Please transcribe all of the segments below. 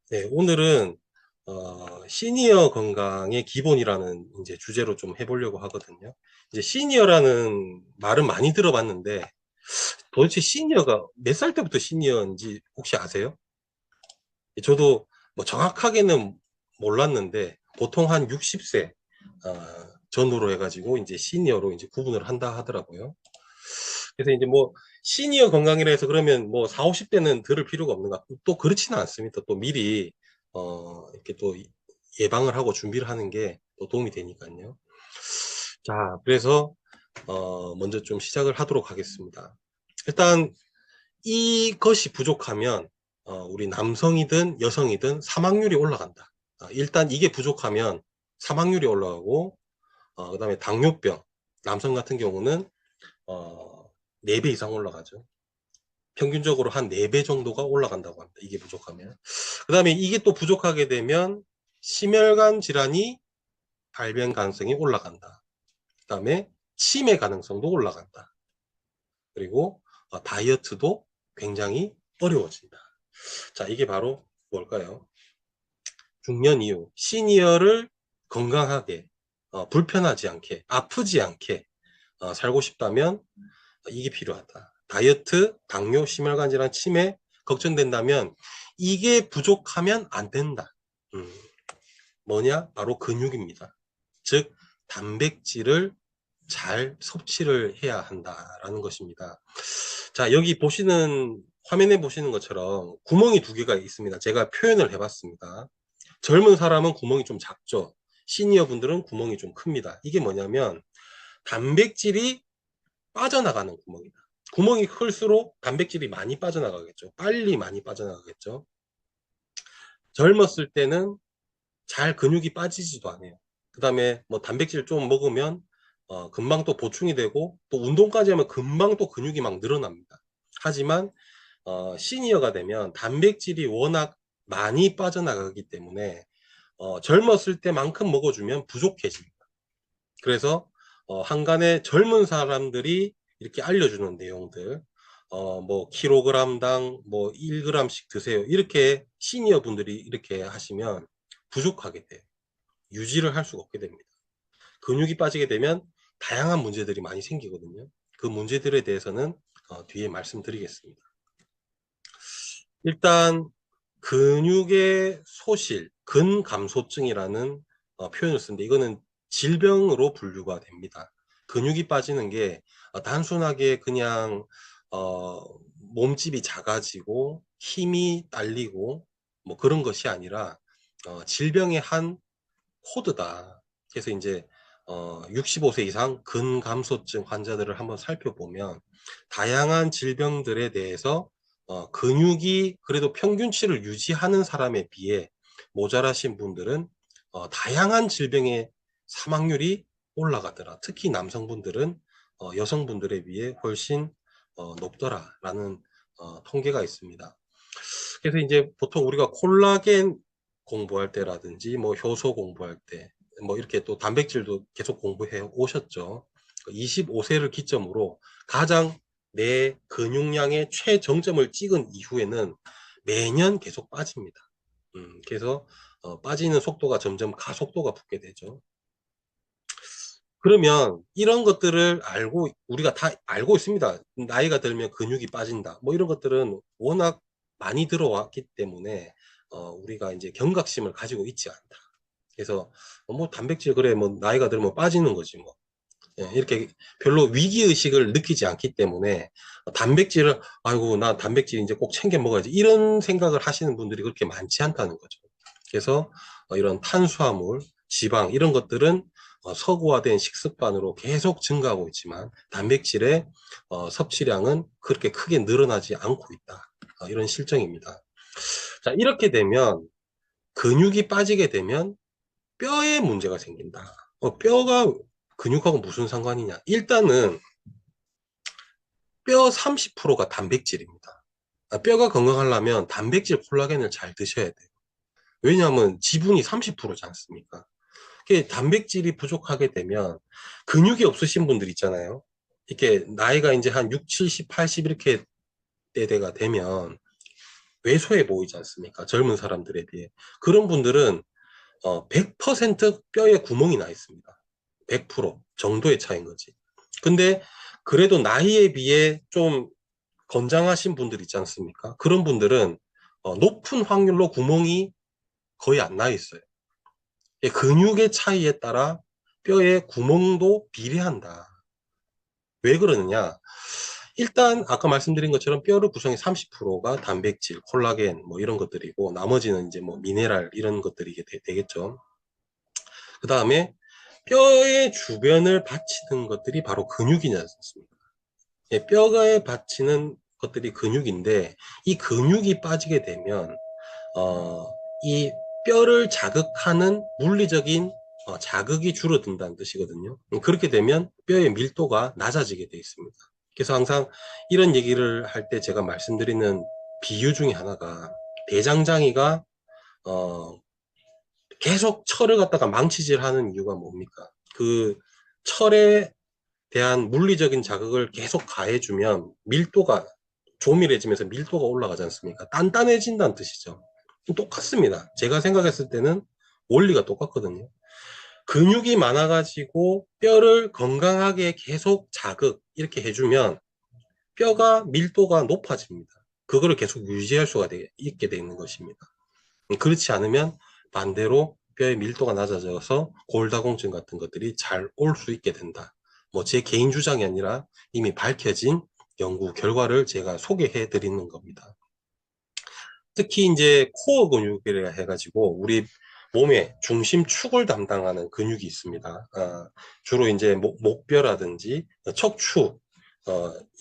네, 오늘은 시니어 건강의 기본이라는 이제 주제로 좀 해보려고 하거든요. 이제 시니어라는 말은 많이 들어봤는데 도대체 시니어가 몇 살 때부터 시니어인지 혹시 아세요? 저도 뭐 정확하게는 몰랐는데 보통 한 60세 전후로 해가지고 이제 시니어로 이제 구분을 한다 하더라고요. 그래서 이제 뭐 시니어 건강이라 해서 그러면 뭐 4, 50대는 들을 필요가 없는 것 같고 또 그렇지는 않습니다. 또 미리 이렇게 또 예방을 하고 준비를 하는 게 또 도움이 되니까요. 자, 그래서 먼저 좀 시작을 하도록 하겠습니다. 일단 이것이 부족하면 우리 남성이든 여성이든 사망률이 올라간다. 일단 이게 부족하면 사망률이 올라가고 그다음에 당뇨병 남성 같은 경우는 어, 4배 이상 올라가죠. 평균적으로 한 4배 정도가 올라간다고 합니다. 이게 부족하면. 그 다음에 이게 또 부족하게 되면 심혈관 질환이 발병 가능성이 올라간다. 그 다음에 치매 가능성도 올라간다. 그리고 다이어트도 굉장히 어려워진다. 자, 이게 바로 뭘까요? 중년 이후 시니어를 건강하게 불편하지 않게 아프지 않게 살고 싶다면 이게 필요하다. 다이어트, 당뇨, 심혈관 질환, 치매 걱정된다면 이게 부족하면 안 된다. 음, 뭐냐? 바로 근육입니다. 즉 단백질을 잘 섭취를 해야 한다라는 것입니다. 자, 여기 보시는 화면에 보시는 것처럼 구멍이 2개가 있습니다. 제가 표현을 해봤습니다. 젊은 사람은 구멍이 좀 작죠. 시니어 분들은 구멍이 좀 큽니다. 이게 뭐냐면 단백질이 빠져나가는 구멍이다. 구멍이 클수록 단백질이 많이 빠져나가겠죠. 빨리 많이 빠져나가겠죠. 젊었을 때는 잘 근육이 빠지지도 않아요. 그 다음에 뭐 단백질 좀 먹으면 금방 또 보충이 되고 또 운동까지 하면 금방 또 근육이 막 늘어납니다. 하지만 시니어가 되면 단백질이 워낙 많이 빠져나가기 때문에 젊었을 때만큼 먹어주면 부족해집니다. 그래서 한간에 젊은 사람들이 이렇게 알려주는 내용들, 뭐 킬로그램당 뭐 1g씩 드세요. 이렇게 시니어 분들이 이렇게 하시면 부족하게 돼요. 유지를 할 수가 없게 됩니다. 근육이 빠지게 되면 다양한 문제들이 많이 생기거든요. 그 문제들에 대해서는 뒤에 말씀드리겠습니다. 일단 근육의 소실, 근감소증이라는 표현을 쓰는데 이거는 질병으로 분류가 됩니다. 근육이 빠지는 게 단순하게 그냥 어, 몸집이 작아지고 힘이 딸리고 뭐 그런 것이 아니라 질병의 한 코드다. 그래서 이제 65세 이상 근감소증 환자들을 한번 살펴보면 다양한 질병들에 대해서 근육이 그래도 평균치를 유지하는 사람에 비해 모자라신 분들은 다양한 질병의 사망률이 올라가더라. 특히 남성분들은 여성분들에 비해 훨씬 높더라라는 통계가 있습니다. 그래서 이제 보통 우리가 콜라겐 공부할 때라든지 뭐 효소 공부할 때 뭐 이렇게 또 단백질도 계속 공부해 오셨죠. 25세를 기점으로 가장 내 근육량의 최정점을 찍은 이후에는 매년 계속 빠집니다. 그래서 빠지는 속도가 점점 가속도가 붙게 되죠. 그러면 이런 것들을 알고 우리가 다 알고 있습니다. 나이가 들면 근육이 빠진다. 뭐 이런 것들은 워낙 많이 들어왔기 때문에 우리가 이제 경각심을 가지고 있지 않다. 그래서 뭐 단백질 그래 뭐 나이가 들면 빠지는 거지 뭐. 예, 이렇게 별로 위기 의식을 느끼지 않기 때문에 단백질을 아이고 나 단백질 이제 꼭 챙겨 먹어야지 이런 생각을 하시는 분들이 그렇게 많지 않다는 거죠. 그래서 이런 탄수화물, 지방 이런 것들은 서구화된 식습관으로 계속 증가하고 있지만 단백질의 섭취량은 그렇게 크게 늘어나지 않고 있다. 이런 실정입니다. 자, 이렇게 되면 근육이 빠지게 되면 뼈에 문제가 생긴다. 뼈가 근육하고 무슨 상관이냐? 일단은 뼈 30%가 단백질입니다. 뼈가 건강하려면 단백질 콜라겐을 잘 드셔야 돼요. 왜냐하면 지분이 30%지 않습니까? 단백질이 부족하게 되면 근육이 없으신 분들 있잖아요. 이렇게 나이가 이제 한 6, 70, 80 이렇게 때가 되면 왜소해 보이지 않습니까? 젊은 사람들에 비해. 그런 분들은 100% 뼈에 구멍이 나 있습니다. 100% 정도의 차이인 거지. 근데 그래도 나이에 비해 좀 건장하신 분들 있지 않습니까? 그런 분들은 높은 확률로 구멍이 거의 안 나 있어요. 근육의 차이에 따라 뼈의 구멍도 비례한다. 왜 그러느냐? 일단 아까 말씀드린 것처럼 뼈를 구성의 30%가 단백질, 콜라겐 뭐 이런 것들이고 나머지는 이제 뭐 미네랄 이런 것들이 되겠죠. 그 다음에 뼈의 주변을 받치는 것들이 바로 근육이지 않습니까? 뼈에 받치는 것들이 근육인데 이 근육이 빠지게 되면 어, 이 뼈를 자극하는 물리적인 자극이 줄어든다는 뜻이거든요. 그렇게 되면 뼈의 밀도가 낮아지게 되어 있습니다. 그래서 항상 이런 얘기를 할 때 제가 말씀드리는 비유 중에 하나가 대장장이가 어, 계속 철을 갖다가 망치질하는 이유가 뭡니까? 그 철에 대한 물리적인 자극을 계속 가해주면 밀도가 조밀해지면서 밀도가 올라가지 않습니까? 단단해진다는 뜻이죠. 똑같습니다. 제가 생각했을 때는 원리가 똑같거든요. 근육이 많아가지고 뼈를 건강하게 계속 자극 이렇게 해주면 뼈가 밀도가 높아집니다. 그거를 계속 유지할 수가 있게 되는 것입니다. 그렇지 않으면 반대로 뼈의 밀도가 낮아져서 골다공증 같은 것들이 잘 올 수 있게 된다. 뭐 제 개인 주장이 아니라 이미 밝혀진 연구 결과를 제가 소개해 드리는 겁니다. 특히 이제 코어 근육이라 해가지고 우리 몸의 중심축을 담당하는 근육이 있습니다. 주로 이제 목뼈라든지 척추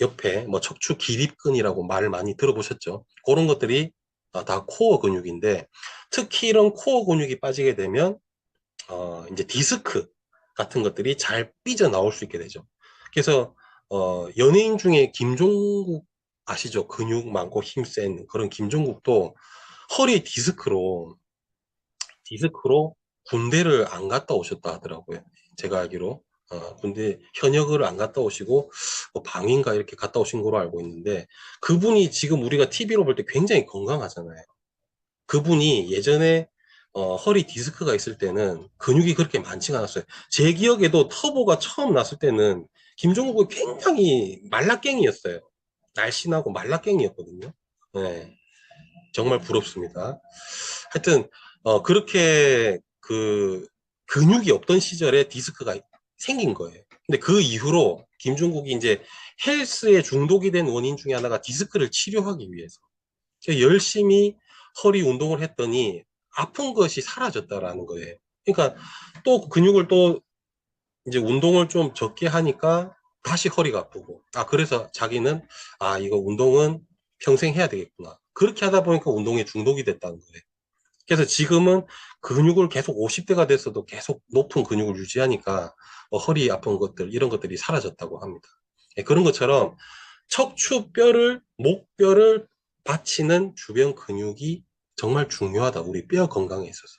옆에 뭐 척추 기립근이라고 말을 많이 들어보셨죠. 그런 것들이 다 코어 근육인데 특히 이런 코어 근육이 빠지게 되면 이제 디스크 같은 것들이 잘 삐져나올 수 있게 되죠. 그래서 연예인 중에 김종국 아시죠? 근육 많고 힘센 그런 김종국도 허리 디스크로 군대를 안 갔다 오셨다 하더라고요. 제가 알기로. 군대 현역을 안 갔다 오시고 뭐 방인가 이렇게 갔다 오신 걸로 알고 있는데 그분이 지금 우리가 TV로 볼 때 굉장히 건강하잖아요. 그분이 예전에 허리 디스크가 있을 때는 근육이 그렇게 많지가 않았어요. 제 기억에도 터보가 처음 났을 때는 김종국이 굉장히 말라깽이였어요. 날씬하고 말라깽이였거든요. 네, 정말 부럽습니다. 하여튼 그렇게 그 근육이 없던 시절에 디스크가 생긴 거예요. 근데 그 이후로 김종국이 이제 헬스에 중독이 된 원인 중에 하나가 디스크를 치료하기 위해서 열심히 허리 운동을 했더니 아픈 것이 사라졌다라는 거예요. 그러니까 또 근육을 또 이제 운동을 좀 적게 하니까 다시 허리가 아프고 그래서 자기는 이거 운동은 평생 해야 되겠구나. 그렇게 하다 보니까 운동에 중독이 됐다는 거예요. 그래서 지금은 근육을 계속 50대가 됐어도 계속 높은 근육을 유지하니까 허리 아픈 것들 이런 것들이 사라졌다고 합니다. 그런 것처럼 척추뼈를 목뼈를 받치는 주변 근육이 정말 중요하다. 우리 뼈 건강에 있어서.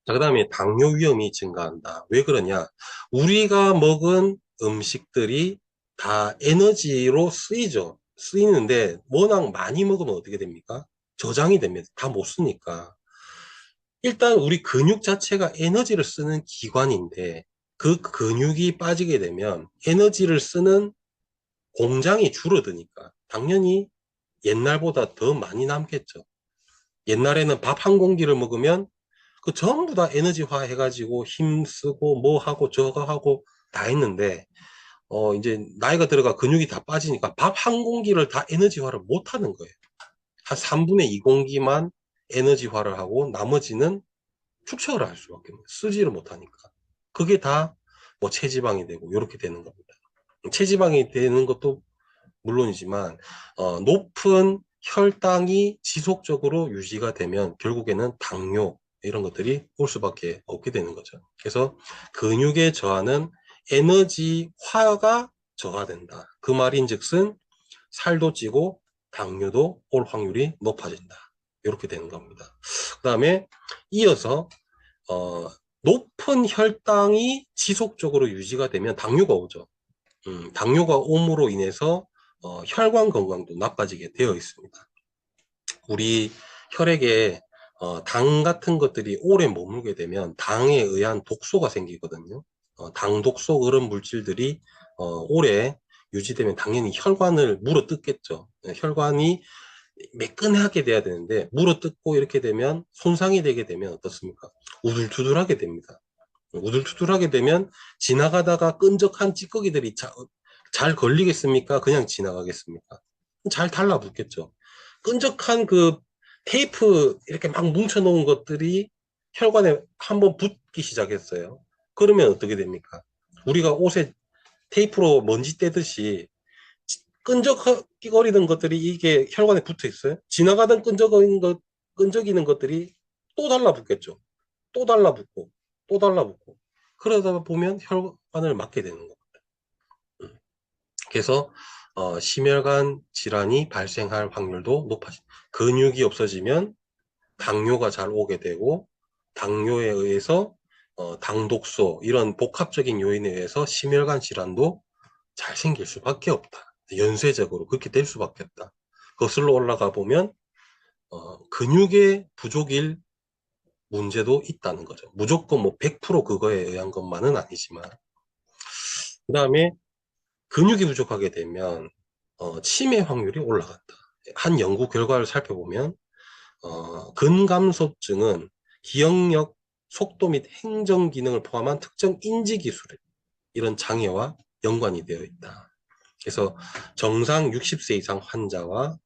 자, 그다음에 당뇨 위험이 증가한다. 왜 그러냐? 우리가 먹은 음식들이 다 에너지로 쓰이죠. 쓰이는데 워낙 많이 먹으면 어떻게 됩니까? 저장이 됩니다. 다 못 쓰니까. 일단 우리 근육 자체가 에너지를 쓰는 기관인데 그 근육이 빠지게 되면 에너지를 쓰는 공장이 줄어드니까 당연히 옛날보다 더 많이 남겠죠. 옛날에는 밥 한 공기를 먹으면 그 전부 다 에너지화 해가지고 힘쓰고 뭐 하고 저거 하고 다 했는데 이제 나이가 들어가 근육이 다 빠지니까 밥 한 공기를 다 에너지화를 못 하는 거예요. 한 3분의 2 공기만 에너지화를 하고 나머지는 축적을 할 수밖에 없어요. 쓰지를 못하니까. 그게 다 뭐 체지방이 되고 이렇게 되는 겁니다. 체지방이 되는 것도 물론이지만 높은 혈당이 지속적으로 유지가 되면 결국에는 당뇨 이런 것들이 올 수밖에 없게 되는 거죠. 그래서 근육의 저하는 에너지화가 저하된다. 그 말인즉슨 살도 찌고 당뇨도 올 확률이 높아진다. 이렇게 되는 겁니다. 그 다음에 이어서 높은 혈당이 지속적으로 유지가 되면 당뇨가 오죠. 당뇨가 옴으로 인해서 혈관 건강도 나빠지게 되어 있습니다. 우리 혈액에 당 같은 것들이 오래 머물게 되면 당에 의한 독소가 생기거든요. 당 독소 그런 물질들이 오래 유지되면 당연히 혈관을 물어뜯겠죠. 혈관이 매끈하게 돼야 되는데 물어뜯고 이렇게 되면 손상이 되게 되면 어떻습니까? 우둘투둘하게 됩니다. 우둘투둘하게 되면 지나가다가 끈적한 찌꺼기들이 잘 걸리겠습니까? 그냥 지나가겠습니까? 잘 달라붙겠죠. 끈적한 그 테이프 이렇게 막 뭉쳐놓은 것들이 혈관에 한번 붙기 시작했어요. 그러면 어떻게 됩니까? 우리가 옷에 테이프로 먼지 떼듯이 끈적거리는 것들이 이게 혈관에 붙어 있어요. 지나가던 끈적이는 것들이 또 달라붙겠죠. 또 달라붙고, 또 달라붙고. 그러다 보면 혈관을 막게 되는 겁니다. 그래서 심혈관 질환이 발생할 확률도 높아집니다. 근육이 없어지면 당뇨가 잘 오게 되고, 당뇨에 의해서 당독소 이런 복합적인 요인에 의해서 심혈관 질환도 잘 생길 수밖에 없다. 연쇄적으로 그렇게 될 수밖에 없다. 거슬러 올라가 보면 근육의 부족일 문제도 있다는 거죠. 무조건 뭐 100% 그거에 의한 것만은 아니지만. 그 다음에 근육이 부족하게 되면 치매 확률이 올라간다. 한 연구 결과를 살펴보면 근감소증은 기억력, 속도 및 행정 기능을 포함한 특정 인지 기술의 이런 장애와 연관이 되어 있다. 그래서 정상 60세 이상 환자와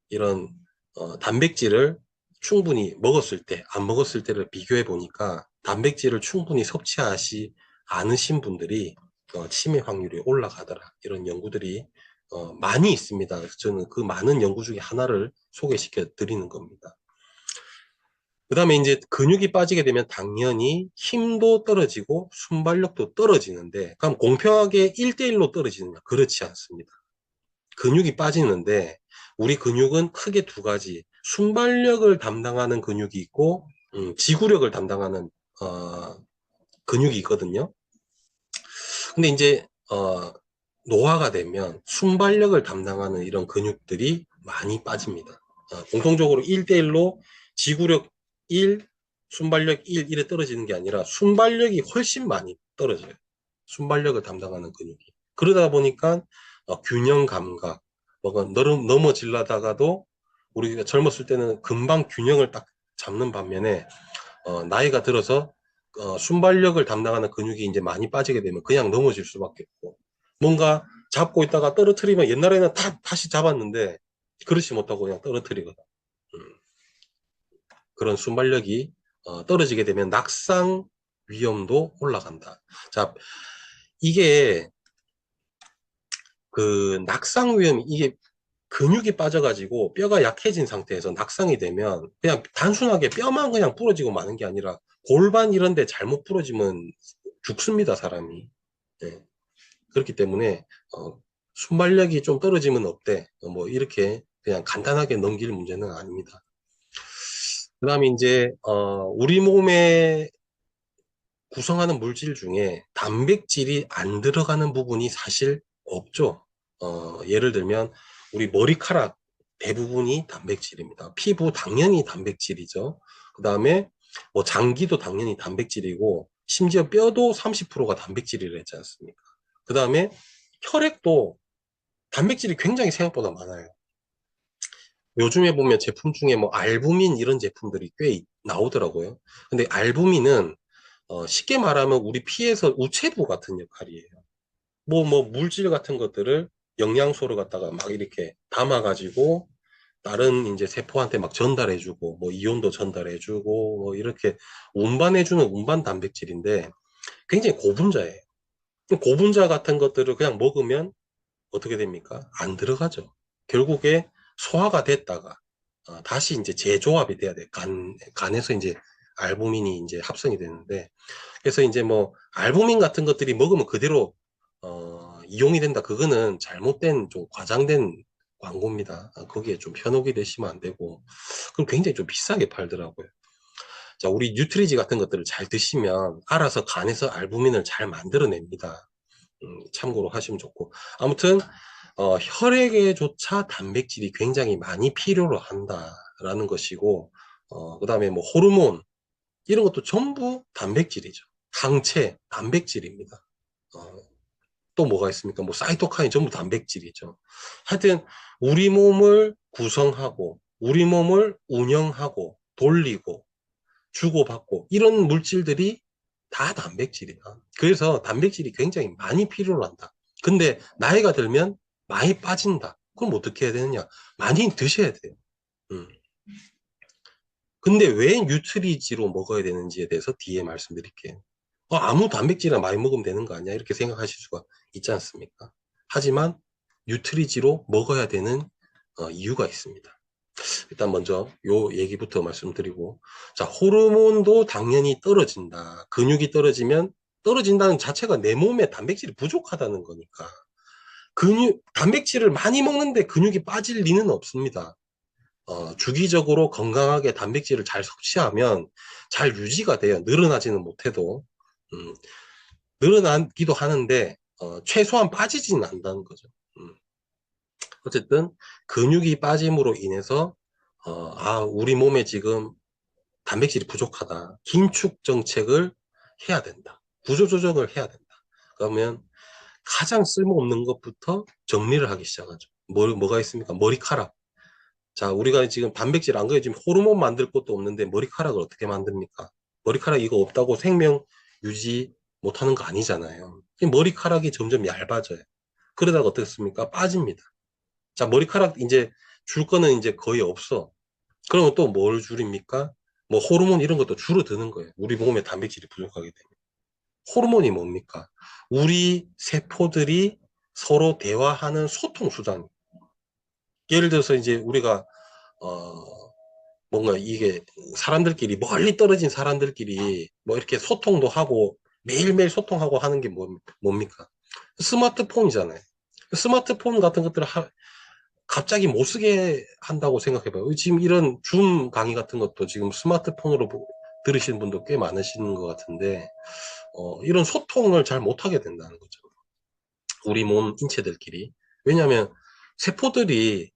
이런 단백질을 충분히 먹었을 때, 안 먹었을 때를 비교해 보니까 단백질을 충분히 섭취하시 않으신 분들이 치매 확률이 올라가더라. 이런 연구들이 많이 있습니다. 그래서 저는 그 많은 연구 중에 하나를 소개시켜 드리는 겁니다. 그 다음에 이제 근육이 빠지게 되면 당연히 힘도 떨어지고 순발력도 떨어지는데, 그럼 공평하게 1대1로 떨어지느냐? 그렇지 않습니다. 근육이 빠지는데, 우리 근육은 크게 두 가지, 순발력을 담당하는 근육이 있고, 지구력을 담당하는, 근육이 있거든요. 근데 이제, 노화가 되면 순발력을 담당하는 이런 근육들이 많이 빠집니다. 공통적으로 1대1로 지구력 1, 순발력 1, 이래 떨어지는 게 아니라 순발력이 훨씬 많이 떨어져요. 순발력을 담당하는 근육이. 그러다 보니까 균형 감각, 뭐가 넘어질라다가도 우리가 젊었을 때는 금방 균형을 딱 잡는 반면에 나이가 들어서 순발력을 담당하는 근육이 이제 많이 빠지게 되면 그냥 넘어질 수밖에 없고, 뭔가 잡고 있다가 떨어뜨리면 옛날에는 다시 잡았는데 그렇지 못하고 그냥 떨어뜨리거든. 그런 순발력이 떨어지게 되면 낙상 위험도 올라간다. 자, 이게 그 낙상 위험, 이게 근육이 빠져가지고 뼈가 약해진 상태에서 낙상이 되면 그냥 단순하게 뼈만 그냥 부러지고 마는 게 아니라 골반 이런 데 잘못 부러지면 죽습니다, 사람이. 네. 그렇기 때문에 순발력이 좀 떨어지면 어때? 뭐 이렇게 그냥 간단하게 넘길 문제는 아닙니다. 그 다음에 이제 우리 몸에 구성하는 물질 중에 단백질이 안 들어가는 부분이 사실 없죠. 예를 들면 우리 머리카락 대부분이 단백질입니다. 피부 당연히 단백질이죠. 그 다음에 뭐 장기도 당연히 단백질이고 심지어 뼈도 30%가 단백질이라 했지 않습니까? 그 다음에 혈액도 단백질이 굉장히 생각보다 많아요. 요즘에 보면 제품 중에 뭐 알부민 이런 제품들이 꽤 나오더라고요. 근데 알부민은 쉽게 말하면 우리 피에서 우체부 같은 역할이에요. 뭐 물질 같은 것들을 영양소를 갖다가 막 이렇게 담아가지고 다른 이제 세포한테 막 전달해주고 뭐 이온도 전달해주고 뭐 이렇게 운반해주는 운반 단백질인데 굉장히 고분자예요. 고분자 같은 것들을 그냥 먹으면 어떻게 됩니까? 안 들어가죠. 결국에 소화가 됐다가 다시 이제 재조합이 돼야 돼. 간에서 이제 알부민이 이제 합성이 되는데, 그래서 이제 뭐 알부민 같은 것들이 먹으면 그대로 이용이 된다. 그거는 잘못된 좀 과장된 광고입니다. 거기에 좀 현혹이 되시면 안 되고, 그럼 굉장히 좀 비싸게 팔더라고요. 자, 우리 뉴트리지 같은 것들을 잘 드시면 알아서 간에서 알부민을 잘 만들어냅니다. 참고로 하시면 좋고. 아무튼 혈액에조차 단백질이 굉장히 많이 필요로 한다라는 것이고, 그 다음에 뭐 호르몬, 이런 것도 전부 단백질이죠. 항체, 단백질입니다. 어, 또 뭐가 있습니까? 뭐 사이토카인 전부 단백질이죠. 하여튼 우리 몸을 구성하고 우리 몸을 운영하고 돌리고 주고받고 이런 물질들이 다 단백질이야. 그래서 단백질이 굉장히 많이 필요로 한다. 근데 나이가 들면 많이 빠진다. 그럼 어떻게 해야 되느냐? 많이 드셔야 돼요. 음. 근데 왜 뉴트리지로 먹어야 되는지에 대해서 뒤에 말씀드릴게요. 아무 단백질이나 많이 먹으면 되는 거 아니야? 이렇게 생각하실 수가 있지 않습니까? 하지만 뉴트리지로 먹어야 되는 이유가 있습니다. 일단 먼저 요 얘기부터 말씀드리고, 자, 호르몬도 당연히 떨어진다. 근육이 떨어지면 떨어진다는 자체가 내 몸에 단백질이 부족하다는 거니까. 단백질을 많이 먹는데 근육이 빠질 리는 없습니다. 주기적으로 건강하게 단백질을 잘 섭취하면 잘 유지가 돼요. 늘어나지는 못해도. 음, 늘어나기도 하는데, 최소한 빠지지는 않는다는 거죠. 어쨌든, 근육이 빠짐으로 인해서, 우리 몸에 지금 단백질이 부족하다. 긴축 정책을 해야 된다. 구조조정을 해야 된다. 그러면 가장 쓸모없는 것부터 정리를 하기 시작하죠. 뭐가 있습니까? 머리카락. 자, 우리가 지금 단백질 안 그래 지금 호르몬 만들 것도 없는데 머리카락을 어떻게 만듭니까? 머리카락 이거 없다고 생명 유지 못하는 거 아니잖아요. 머리카락이 점점 얇아져요. 그러다가 어떻습니까? 빠집니다. 자, 머리카락 이제 줄 거는 이제 거의 없어. 그러면 또 뭘 줄입니까? 뭐 호르몬 이런 것도 줄어드는 거예요. 우리 몸에 단백질이 부족하게 되면. 호르몬이 뭡니까? 우리 세포들이 서로 대화하는 소통 수단. 예를 들어서 이제 우리가 어, 뭔가 이게 사람들끼리 멀리 떨어진 사람들끼리 뭐 이렇게 소통도 하고 매일매일 소통하고 하는 게 뭡니까? 스마트폰이잖아요. 스마트폰 같은 것들을 갑자기 못 쓰게 한다고 생각해봐요. 지금 이런 줌 강의 같은 것도 지금 스마트폰으로 들으시는 분도 꽤 많으시는 것 같은데, 이런 소통을 잘 못하게 된다는 거죠. 우리 몸 인체들끼리. 왜냐하면 세포들이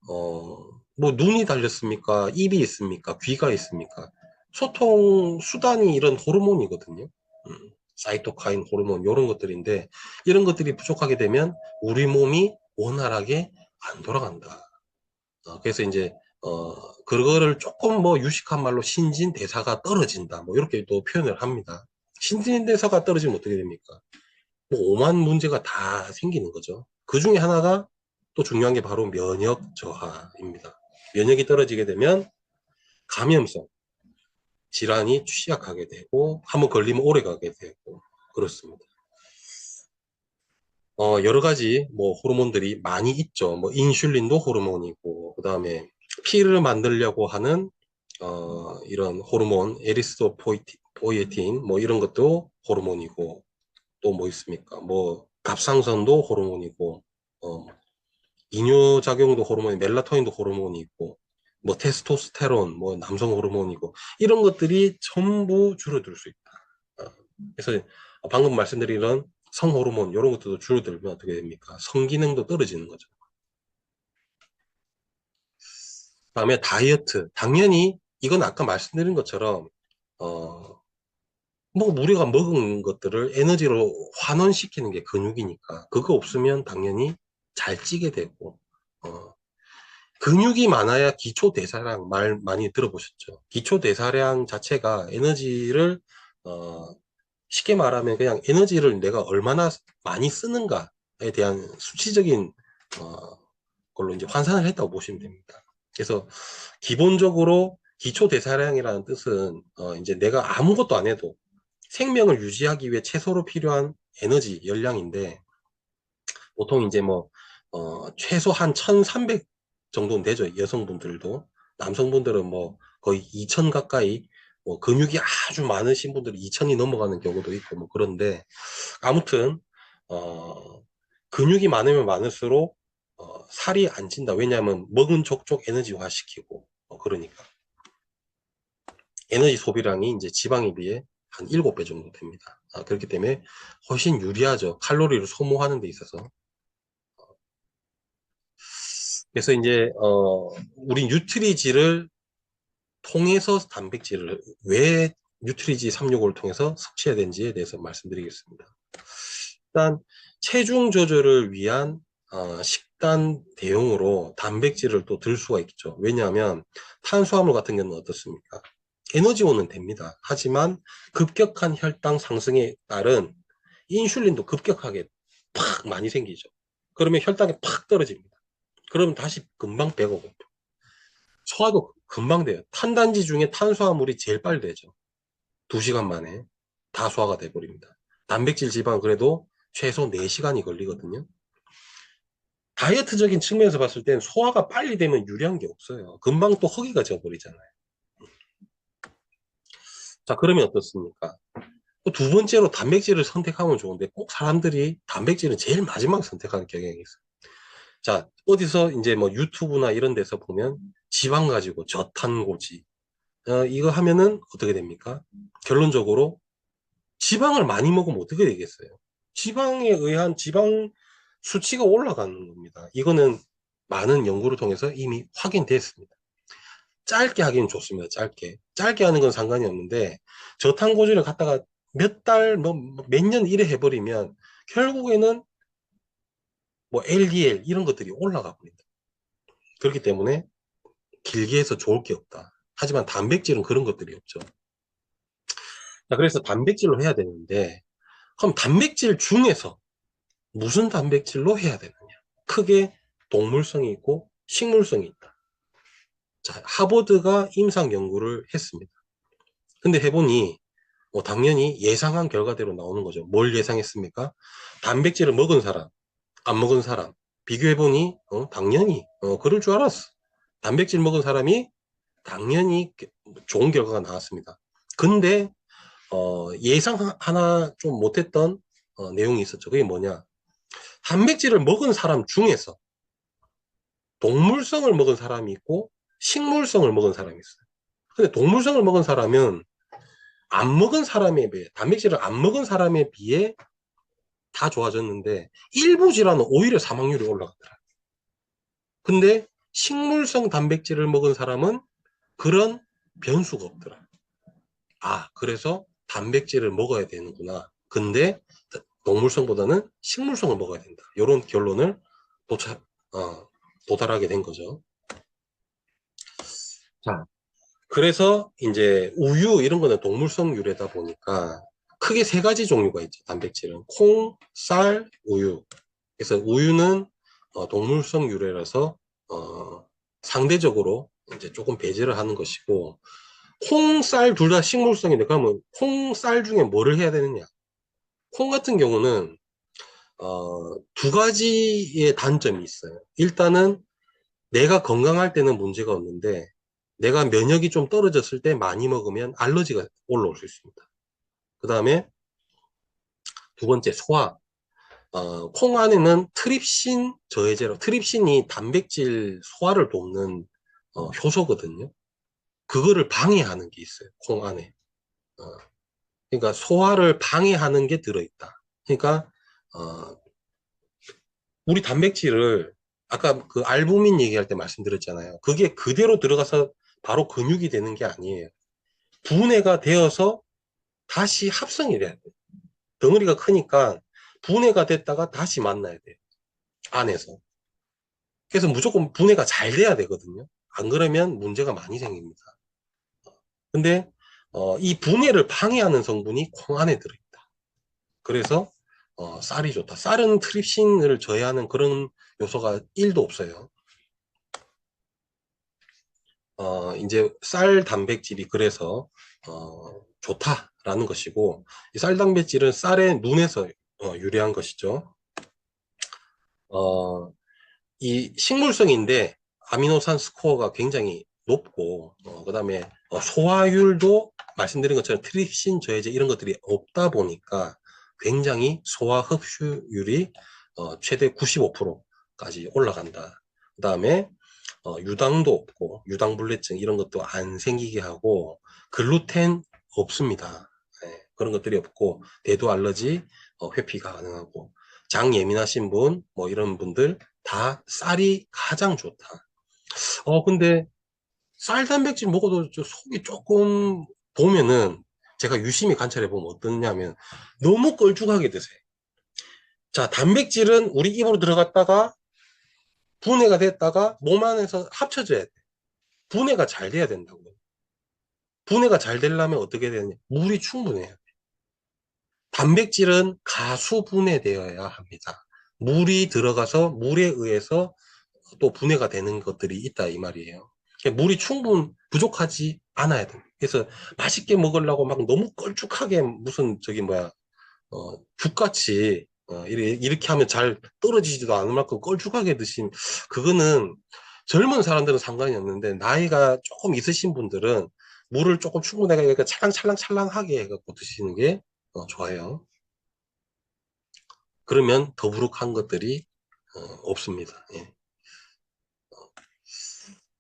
뭐 눈이 달렸습니까? 입이 있습니까? 귀가 있습니까? 소통 수단이 이런 호르몬이거든요. 사이토카인 호르몬 이런 것들인데 이런 것들이 부족하게 되면 우리 몸이 원활하게 안 돌아간다. 그래서 이제 그거를 조금 뭐 유식한 말로 신진대사가 떨어진다. 뭐 이렇게 또 표현을 합니다. 신진대사가 떨어지면 어떻게 됩니까? 뭐 오만 문제가 다 생기는 거죠. 그 중에 하나가 또 중요한 게 바로 면역 저하입니다. 면역이 떨어지게 되면 감염성 질환이 취약하게 되고 한번 걸리면 오래 가게 되고 그렇습니다. 여러 가지 뭐 호르몬들이 많이 있죠. 뭐 인슐린도 호르몬이고 그다음에 피를 만들려고 하는 이런 호르몬 에리스토포이에틴 뭐 이런 것도 호르몬이고 또 뭐 있습니까? 뭐 갑상선도 호르몬이고 이뇨작용도 호르몬이 멜라토닌도 호르몬이 있고 뭐 테스토스테론 뭐 남성 호르몬이고 이런 것들이 전부 줄어들 수 있다. 그래서 방금 말씀드린 이런 성호르몬 이런 것들도 줄어들면 어떻게 됩니까? 성기능도 떨어지는 거죠. 다음에 다이어트. 당연히 이건 아까 말씀드린 것처럼 어, 뭐 우리가 먹은 것들을 에너지로 환원시키는 게 근육이니까 그거 없으면 당연히 잘 찌게 되고 근육이 많아야 기초 대사량 말 많이 들어보셨죠? 기초 대사량 자체가 에너지를 어, 쉽게 말하면 그냥 에너지를 내가 얼마나 많이 쓰는가에 대한 수치적인 걸로 이제 환산을 했다고 보시면 됩니다. 그래서 기본적으로 기초 대사량이라는 뜻은 이제 내가 아무것도 안 해도 생명을 유지하기 위해 최소로 필요한 에너지 열량인데 보통 이제 뭐 최소 한 1300 정도는 되죠. 여성분들도. 남성분들은 뭐 거의 2000 가까이 뭐 근육이 아주 많으신 분들은 2000이 넘어가는 경우도 있고 뭐 그런데 아무튼 근육이 많으면 많을수록 살이 안 찐다. 왜냐하면 먹은 족족 에너지화 시키고 그러니까 에너지 소비량이 이제 지방에 비해 한 7배 정도 됩니다. 그렇기 때문에 훨씬 유리하죠. 칼로리를 소모하는 데 있어서. 그래서 이제 우린 뉴트리지를 통해서 단백질을 왜 뉴트리지 365를 통해서 섭취해야 되는지에 대해서 말씀드리겠습니다. 일단 체중 조절을 위한 식단 대용으로 단백질을 또 들 수가 있죠. 왜냐하면 탄수화물 같은 경우는 어떻습니까? 에너지원은 됩니다. 하지만 급격한 혈당 상승에 따른 인슐린도 급격하게 팍 많이 생기죠. 그러면 혈당이 팍 떨어집니다. 그러면 다시 금방 배가 고프. 소화도 금방 돼요. 탄단지 중에 탄수화물이 제일 빨리 되죠. 2시간 만에 다 소화가 돼버립니다. 단백질 지방 그래도 최소 4시간이 걸리거든요. 다이어트적인 측면에서 봤을 땐 소화가 빨리 되면 유리한 게 없어요. 금방 또 허기가 져버리잖아요. 자, 그러면 어떻습니까? 두 번째로 단백질을 선택하면 좋은데 꼭 사람들이 단백질은 제일 마지막에 선택하는 경향이 있어요. 자, 어디서 이제 뭐 유튜브나 이런 데서 보면 지방 가지고 저탄고지 이거 하면은 어떻게 됩니까? 결론적으로 지방을 많이 먹으면 어떻게 되겠어요? 지방에 의한 지방 수치가 올라가는 겁니다. 이거는 많은 연구를 통해서 이미 확인됐습니다. 짧게 하기는 좋습니다. 짧게. 짧게 하는 건 상관이 없는데 저탄고지를 갖다가 몇 달, 몇 년 이래 해버리면 결국에는 뭐 LDL 이런 것들이 올라가 버립니다. 그렇기 때문에 길게 해서 좋을 게 없다. 하지만 단백질은 그런 것들이 없죠. 자, 그래서 단백질로 해야 되는데 그럼 단백질 중에서 무슨 단백질로 해야 되느냐? 크게 동물성이 있고 식물성이 있다. 자, 하버드가 임상 연구를 했습니다. 근데 해보니 당연히 예상한 결과대로 나오는 거죠. 뭘 예상했습니까? 단백질을 먹은 사람, 안 먹은 사람 비교해보니 당연히 그럴 줄 알았어. 단백질 먹은 사람이 당연히 좋은 결과가 나왔습니다. 근데 예상 하나 좀 못했던 내용이 있었죠. 그게 뭐냐? 단백질을 먹은 사람 중에서 동물성을 먹은 사람이 있고 식물성을 먹은 사람이 있어요. 근데 동물성을 먹은 사람은 안 먹은 사람에 비해, 단백질을 안 먹은 사람에 비해 다 좋아졌는데 일부 질환은 오히려 사망률이 올라가더라. 근데 식물성 단백질을 먹은 사람은 그런 변수가 없더라. 아, 그래서 단백질을 먹어야 되는구나. 근데 동물성보다는 식물성을 먹어야 된다. 이런 결론을 도달하게 된 거죠. 자, 그래서 이제 우유 이런 거는 동물성 유래다 보니까 크게 3가지 종류가 있죠. 단백질은 콩, 쌀, 우유. 그래서 우유는 동물성 유래라서 상대적으로 이제 조금 배제를 하는 것이고 콩, 쌀 둘 다 식물성인데 그러면 콩, 쌀 중에 뭐를 해야 되느냐? 콩 같은 경우는 2가지의 단점이 있어요. 일단은 내가 건강할 때는 문제가 없는데 내가 면역이 좀 떨어졌을 때 많이 먹으면 알러지가 올라올 수 있습니다. 그 다음에 2번째 소화. 콩 안에는 트립신 저해제로 트립신이 단백질 소화를 돕는 효소거든요. 그거를 방해하는 게 있어요. 콩 안에. 어, 그러니까 소화를 방해하는 게 들어있다. 그러니까 어, 우리 단백질을 아까 그 알부민 얘기할 때 말씀드렸잖아요. 그게 그대로 들어가서 바로 근육이 되는 게 아니에요. 분해가 되어서 다시 합성이 돼야 돼요. 덩어리가 크니까 분해가 됐다가 다시 만나야 돼요. 안에서. 그래서 무조건 분해가 잘 돼야 되거든요. 안 그러면 문제가 많이 생깁니다. 근데 이 분해를 방해하는 성분이 콩 안에 들어있다. 그래서 쌀이 좋다. 쌀은 트립신을 저해하는 그런 요소가 1도 없어요. 이제 쌀 단백질이 그래서 좋다라는 것이고 이 쌀 단백질은 쌀의 눈에서 유래한 것이죠. 이 식물성인데 아미노산 스코어가 굉장히 높고 그다음에 소화율도 말씀드린 것처럼 트립신 저해제 이런 것들이 없다 보니까 굉장히 소화 흡수율이 최대 95%까지 올라간다. 그다음에 유당도 없고 유당불내증 이런 것도 안 생기게 하고 글루텐 없습니다. 네, 그런 것들이 없고 대두 알러지 회피가 가능하고 장 예민하신 분 뭐 이런 분들 다 쌀이 가장 좋다. 근데 쌀 단백질 먹어도 저 속이 조금 보면은 제가 유심히 관찰해 보면 어떠냐면 너무 걸쭉하게 드세요. 자, 단백질은 우리 입으로 들어갔다가 분해가 됐다가 몸 안에서 합쳐져야 돼. 분해가 잘 돼야 된다고요. 분해가 잘 되려면 어떻게 되느냐? 물이 충분해야 돼. 단백질은 가수 분해되어야 합니다. 물이 들어가서 물에 의해서 또 분해가 되는 것들이 있다 이 말이에요. 물이 부족하지 않아야 됩니다. 그래서 맛있게 먹으려고 막 너무 걸쭉하게 무슨 저기 뭐야 죽같이 이렇게 하면 잘 떨어지지도 않을 만큼 걸쭉하게 드신 그거는 젊은 사람들은 상관이 없는데 나이가 조금 있으신 분들은 물을 조금 충분하게 그러니까 찰랑찰랑찰랑하게 해갖고 드시는 게 좋아요. 그러면 더부룩한 것들이 없습니다. 예.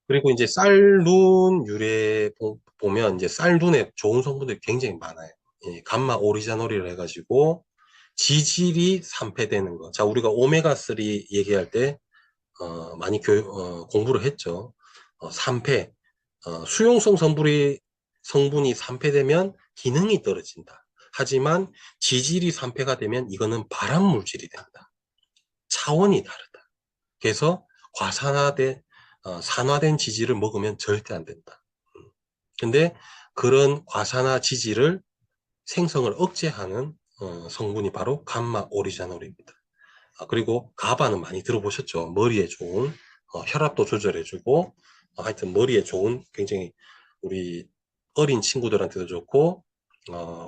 그리고 이제 쌀눈 유래 보면 이제 쌀눈에 좋은 성분들이 굉장히 많아요. 예, 감마 오리자놀이라 해가지고 지질이 산패되는 거. 자, 우리가 오메가3 얘기할 때 많이 공부를 했죠. 산패, 수용성 성분이 산패되면 기능이 떨어진다. 하지만 지질이 산패가 되면 이거는 발암 물질이 된다. 차원이 다르다. 그래서 산화된 지질을 먹으면 절대 안 된다. 근데 그런 과산화 지질을 생성을 억제하는 성분이 바로 감마 오리자놀입니다. 그리고 가바는 많이 들어보셨죠? 머리에 좋은 혈압도 조절해주고 하여튼 머리에 좋은 굉장히 우리 어린 친구들한테도 좋고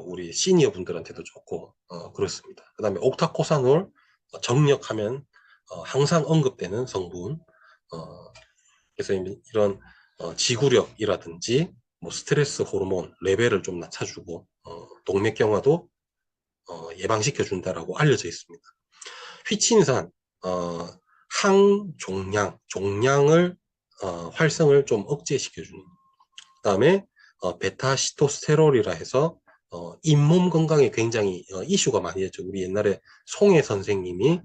우리 시니어 분들한테도 좋고 그렇습니다. 그 다음에 옥타코사놀 정력하면 항상 언급되는 성분 그래서 이런 지구력이라든지 뭐 스트레스 호르몬 레벨을 좀 낮춰주고 동맥경화도 예방시켜 준다라고 알려져 있습니다. 휘친산 종양을 활성을 좀 억제시켜 주는. 그다음에 베타시토스테롤이라 해서 잇몸 건강에 굉장히 이슈가 많이 했죠. 우리 옛날에 송혜 선생님이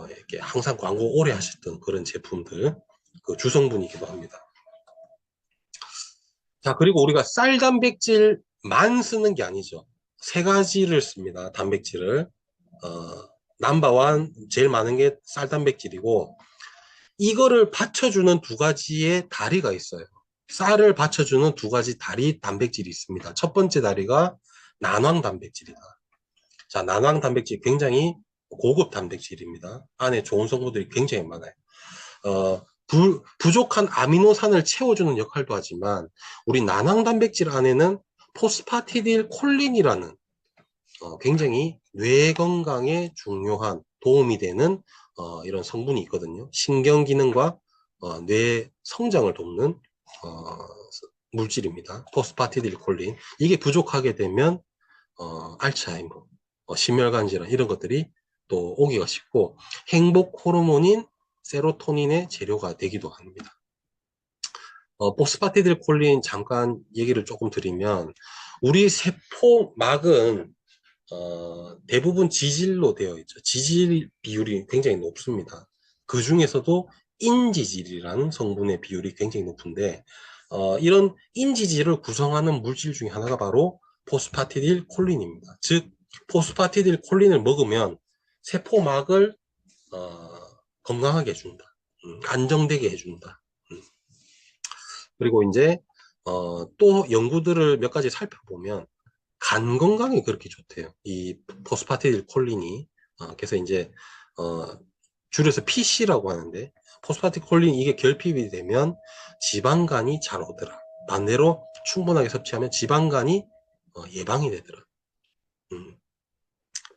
이렇게 항상 광고 오래 하셨던 그런 제품들 그 주성분이기도 합니다. 자, 그리고 우리가 쌀 단백질만 쓰는 게 아니죠. 세 가지를 씁니다. 단백질을. 넘버원 제일 많은 게 쌀 단백질이고 이거를 받쳐주는 두 가지의 다리가 있어요. 쌀을 받쳐주는 두 가지 다리 단백질이 있습니다. 첫 번째 다리가 난황 단백질이다. 자, 난황 단백질 굉장히 고급 단백질입니다. 안에 좋은 성분들이 굉장히 많아요. 부족한 아미노산을 채워주는 역할도 하지만 우리 난황 단백질 안에는 포스파티딜 콜린이라는 굉장히 뇌 건강에 중요한 도움이 되는 이런 성분이 있거든요. 신경 기능과 뇌 성장을 돕는 물질입니다. 포스파티딜 콜린. 이게 부족하게 되면 알츠하이머, 심혈관 질환 이런 것들이 또 오기가 쉽고 행복 호르몬인 세로토닌의 재료가 되기도 합니다. 포스파티딜 콜린 잠깐 얘기를 조금 드리면 우리 세포막은 대부분 지질로 되어 있죠. 지질 비율이 굉장히 높습니다. 그 중에서도 인지질이라는 성분의 비율이 굉장히 높은데 이런 인지질을 구성하는 물질 중에 하나가 바로 포스파티딜 콜린입니다. 즉 포스파티딜 콜린을 먹으면 세포막을 건강하게 해준다. 안정되게 해준다. 그리고 이제 또 연구들을 몇 가지 살펴보면 간 건강에 그렇게 좋대요. 이 포스파티딜 콜린이. 그래서 이제 줄여서 PC라고 하는데 포스파티딜 콜린 이게 결핍이 되면 지방간이 잘 오더라. 반대로 충분하게 섭취하면 지방간이 예방이 되더라.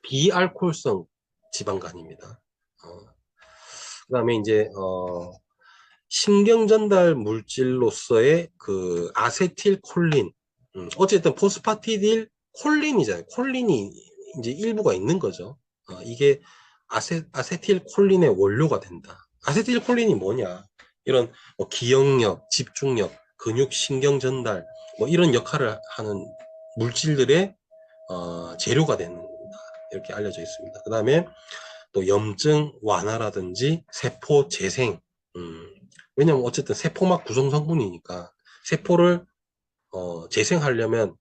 비알코올성 지방간입니다. 그다음에 이제 신경 전달 물질로서의 그 아세틸콜린, 어쨌든 포스파티딜 콜린이잖아요. 콜린이 이제 일부가 있는 거죠. 이게 아세틸콜린의 원료가 된다. 아세틸콜린이 뭐냐? 이런 뭐 기억력, 집중력, 근육 신경 전달 뭐 이런 역할을 하는 물질들의 재료가 된다. 이렇게 알려져 있습니다. 그 다음에 또 염증 완화라든지 세포 재생. 음, 왜냐면 어쨌든 세포막 구성 성분이니까 세포를 재생하려면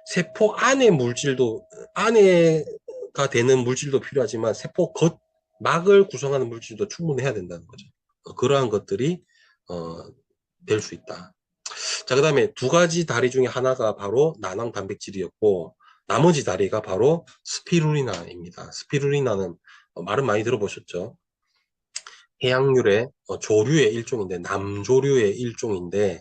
세포 안의 물질도 안에가 되는 물질도 필요하지만 세포 겉막을 구성하는 물질도 충분해야 된다는 거죠. 그러한 것들이 될 수 있다. 자, 그 다음에 두 가지 다리 중에 하나가 바로 난황 단백질이었고 나머지 다리가 바로 스피루리나입니다. 스피루리나는 말은 많이 들어보셨죠? 해양류의 조류의 일종인데 남조류의 일종인데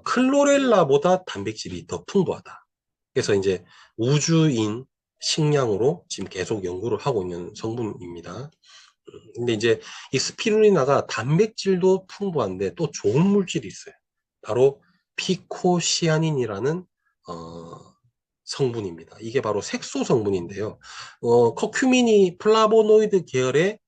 클로렐라보다 단백질이 더 풍부하다. 그래서 이제 우주인 식량으로 지금 계속 연구를 하고 있는 성분입니다. 근데 이제 이 스피루리나가 단백질도 풍부한데 또 좋은 물질이 있어요. 바로 피코시아닌이라는 성분입니다. 이게 바로 색소 성분인데요. 커큐민이 플라보노이드 계열의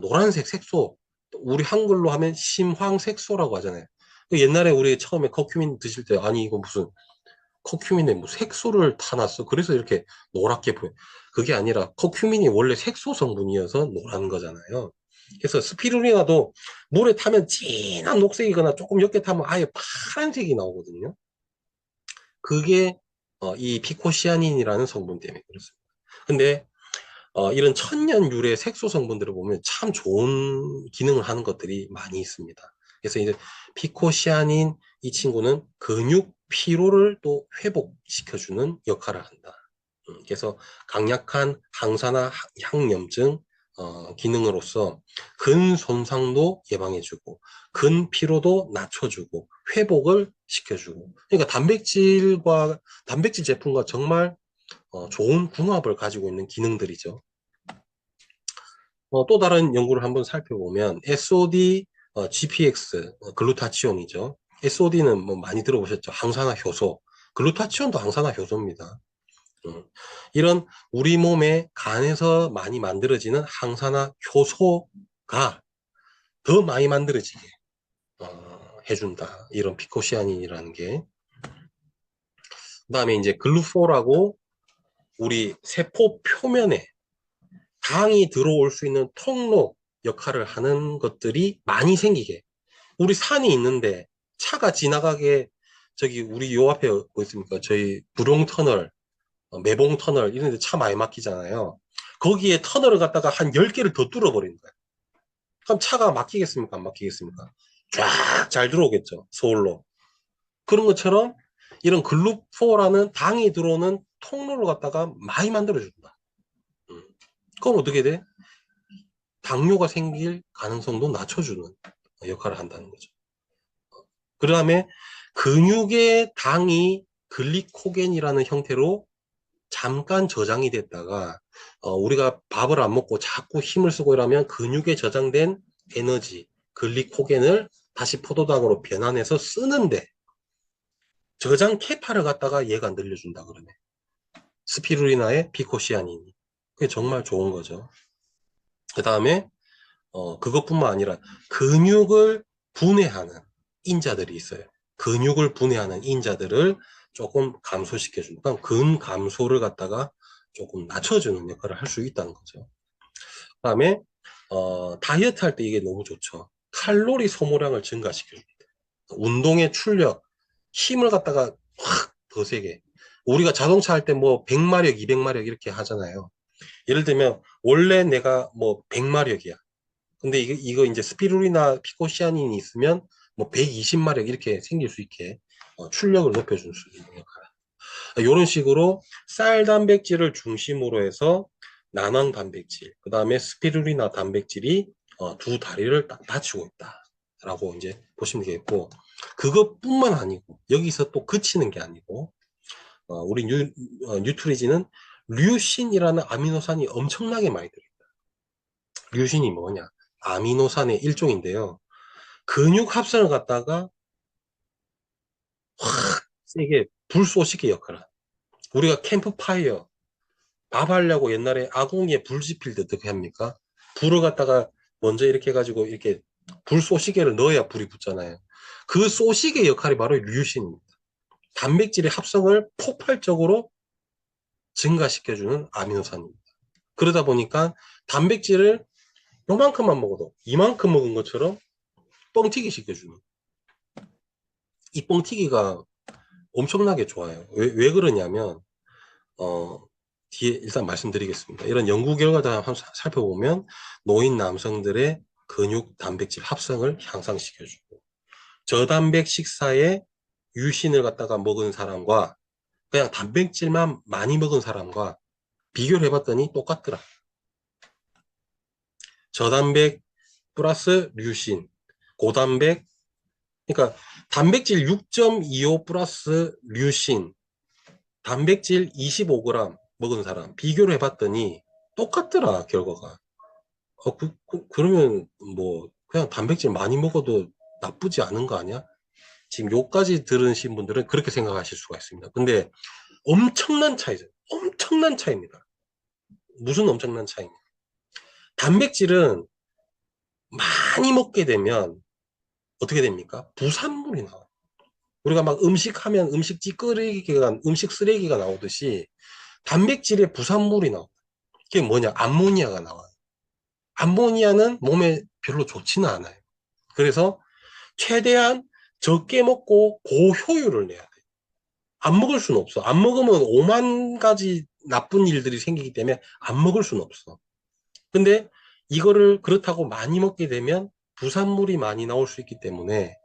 노란색 색소, 우리 한글로 하면 심황색소라고 하잖아요. 옛날에 우리 처음에 커큐민 드실 때 아니 이거 무슨 커큐민에 뭐 색소를 타놨어. 그래서 이렇게 노랗게 보여. 그게 아니라 커큐민이 원래 색소 성분이어서 노란 거잖아요. 그래서 스피루리나도 물에 타면 진한 녹색이거나 조금 옅게 타면 아예 파란색이 나오거든요. 그게 이 피코시아닌이라는 성분 때문에 그렇습니다. 근데 이런 천연 유래 색소 성분들을 보면 참 좋은 기능을 하는 것들이 많이 있습니다. 그래서 이제 피코시아닌 이 친구는 근육 피로를 또 회복시켜주는 역할을 한다. 그래서 강력한 항산화 항염증 기능으로서 근 손상도 예방해주고 근 피로도 낮춰주고 회복을 시켜주고 그러니까 단백질 제품과 정말 좋은 궁합을 가지고 있는 기능들이죠. 또 다른 연구를 한번 살펴보면 SOD, GPX, 글루타치온이죠. SOD는 뭐 많이 들어보셨죠? 항산화 효소. 글루타치온도 항산화 효소입니다. 이런 우리 몸에 간에서 많이 만들어지는 항산화 효소가 더 많이 만들어지게 해준다. 이런 피코시아닌이라는 게. 그 다음에 이제 글루포라고 우리 세포 표면에 당이 들어올 수 있는 통로 역할을 하는 것들이 많이 생기게. 우리 산이 있는데 차가 지나가게 저기 우리 요 앞에 뭐 있습니까? 저희 부룡터널, 매봉터널 이런 데 차 많이 막히잖아요. 거기에 터널을 갖다가 한 10개를 더 뚫어버리는 거예요. 그럼 차가 막히겠습니까? 안 막히겠습니까? 쫙 잘 들어오겠죠. 서울로. 그런 것처럼 이런 글루포라는 당이 들어오는 통로를 갖다가 많이 만들어준다. 그럼 어떻게 돼? 당뇨가 생길 가능성도 낮춰주는 역할을 한다는 거죠. 그 다음에 근육의 당이 글리코겐이라는 형태로 잠깐 저장이 됐다가 우리가 밥을 안 먹고 자꾸 힘을 쓰고 이러면 근육에 저장된 에너지, 글리코겐을 다시 포도당으로 변환해서 쓰는데 저장 캐파를 갖다가 얘가 늘려준다 그러네. 스피루리나의 피코시아닌이. 그게 정말 좋은 거죠. 그 다음에 그것뿐만 아니라 근육을 분해하는 인자들이 있어요. 근육을 분해하는 인자들을 조금 감소시켜주는, 그러니까 근 감소를 갖다가 조금 낮춰주는 역할을 할 수 있다는 거죠. 그 다음에 다이어트 할 때 이게 너무 좋죠. 칼로리 소모량을 증가시켜줍니다. 운동의 출력, 힘을 갖다가 확 더 세게. 우리가 자동차 할 때 뭐 100마력, 200마력 이렇게 하잖아요. 예를 들면 원래 내가 뭐 100마력이야. 근데 이거 이제 스피루리나 피코시아닌이 있으면 뭐 120마력 이렇게 생길 수 있게 출력을 높여줄 수 있는 역할. 이런 식으로 쌀 단백질을 중심으로 해서 난황 단백질, 그 다음에 스피루리나 단백질이 두 다리를 딱 받치고 있다라고 이제 보시면 되겠고, 그것뿐만 아니고 여기서 또 그치는 게 아니고 우리 뉴트리진은 류신이라는 아미노산이 엄청나게 많이 들어있다. 류신이 뭐냐? 아미노산의 일종인데요. 근육 합선을 갖다가 확 세게 불쏘시개 역할을 합니다. 우리가 캠프파이어 밥 하려고 옛날에 아궁이에 불 지필 때 어떻게 합니까? 불을 갖다가 먼저 이렇게 해가지고 이렇게 불 쏘시개를 넣어야 불이 붙잖아요. 그 쏘시개 역할이 바로 류신입니다. 단백질의 합성을 폭발적으로 증가시켜주는 아미노산입니다. 그러다 보니까 단백질을 요만큼만 먹어도 이만큼 먹은 것처럼 뻥튀기 시켜주는, 이 뻥튀기가 엄청나게 좋아요. 왜 그러냐면 뒤에 일단 말씀드리겠습니다. 이런 연구 결과를 한번 살펴보면 노인 남성들의 근육 단백질 합성을 향상시켜주고, 저단백 식사에 유신을 갖다가 먹은 사람과 그냥 단백질만 많이 먹은 사람과 비교를 해봤더니 똑같더라. 저단백 플러스 류신, 고단백, 그러니까 단백질 6.25 플러스 류신, 단백질 25g 먹은 사람 비교를 해봤더니 똑같더라, 결과가. 그러면 뭐 그냥 단백질 많이 먹어도 나쁘지 않은 거 아니야? 지금 요까지 들으신 분들은 그렇게 생각하실 수가 있습니다. 근데 엄청난 차이죠. 엄청난 차이입니다. 무슨 엄청난 차이냐? 단백질은 많이 먹게 되면 어떻게 됩니까? 부산물이 나와요. 우리가 막 음식하면 음식 찌꺼기가, 음식 쓰레기가 나오듯이 단백질에 부산물이 나와요. 그게 뭐냐? 암모니아가 나와요. 암모니아는 몸에 별로 좋지는 않아요. 그래서 최대한 적게 먹고 고효율을 내야 돼요. 안 먹을 수는 없어. 안 먹으면 5만 가지 나쁜 일들이 생기기 때문에 안 먹을 수는 없어. 근데 이거를 그렇다고 많이 먹게 되면 부산물이 많이 나올 수 있기 때문에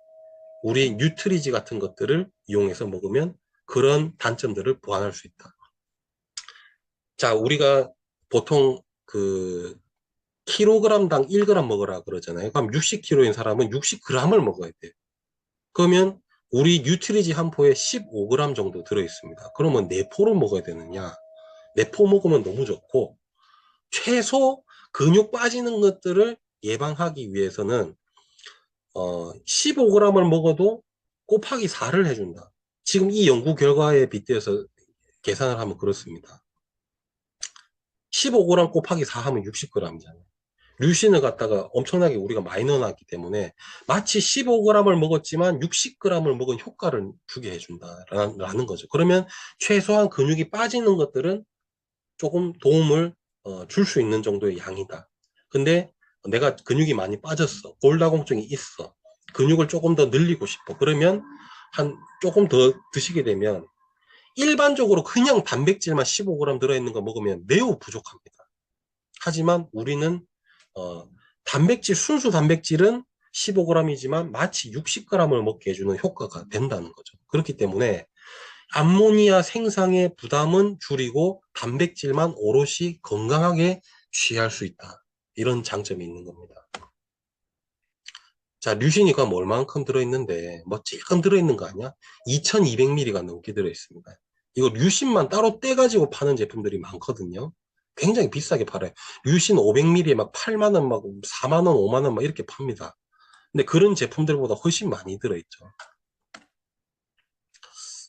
우리 뉴트리지 같은 것들을 이용해서 먹으면 그런 단점들을 보완할 수 있다. 자, 우리가 보통 그 킬로그램당 1g 먹으라 그러잖아요. 그럼 60kg인 사람은 60g을 먹어야 돼요. 그러면 우리 뉴트리지 한 포에 15g 정도 들어있습니다. 그러면 4포를 먹어야 되느냐? 4포 먹으면 너무 좋고, 최소 근육 빠지는 것들을 예방하기 위해서는 15g을 먹어도 곱하기 4를 해준다. 지금 이 연구 결과에 빗대어서 계산을 하면 그렇습니다. 15g 곱하기 4 하면 60g이잖아요. 류신을 갖다가 엄청나게 우리가 많이 넣어놨기 때문에 마치 15g을 먹었지만 60g을 먹은 효과를 주게 해준다라는 거죠. 그러면 최소한 근육이 빠지는 것들은 조금 도움을 줄 수 있는 정도의 양이다. 근데 내가 근육이 많이 빠졌어. 골다공증이 있어. 근육을 조금 더 늘리고 싶어. 그러면 한 조금 더 드시게 되면 일반적으로 그냥 단백질만 15g 들어있는 거 먹으면 매우 부족합니다. 하지만 우리는 단백질, 순수 단백질은 15g이지만 마치 60g을 먹게 해주는 효과가 된다는 거죠. 그렇기 때문에 암모니아 생성의 부담은 줄이고 단백질만 오롯이 건강하게 취할 수 있다. 이런 장점이 있는 겁니다. 자, 류신이가 뭐 얼만큼 들어있는데 뭐 찔끔 들어있는 거 아니야? 2200mg가 넘게 들어있습니다. 이거 류신만 따로 떼가지고 파는 제품들이 많거든요. 굉장히 비싸게 팔아요. 류신 500ml에 막 8만원, 막 4만원, 5만원 막 이렇게 팝니다. 근데 그런 제품들보다 훨씬 많이 들어있죠.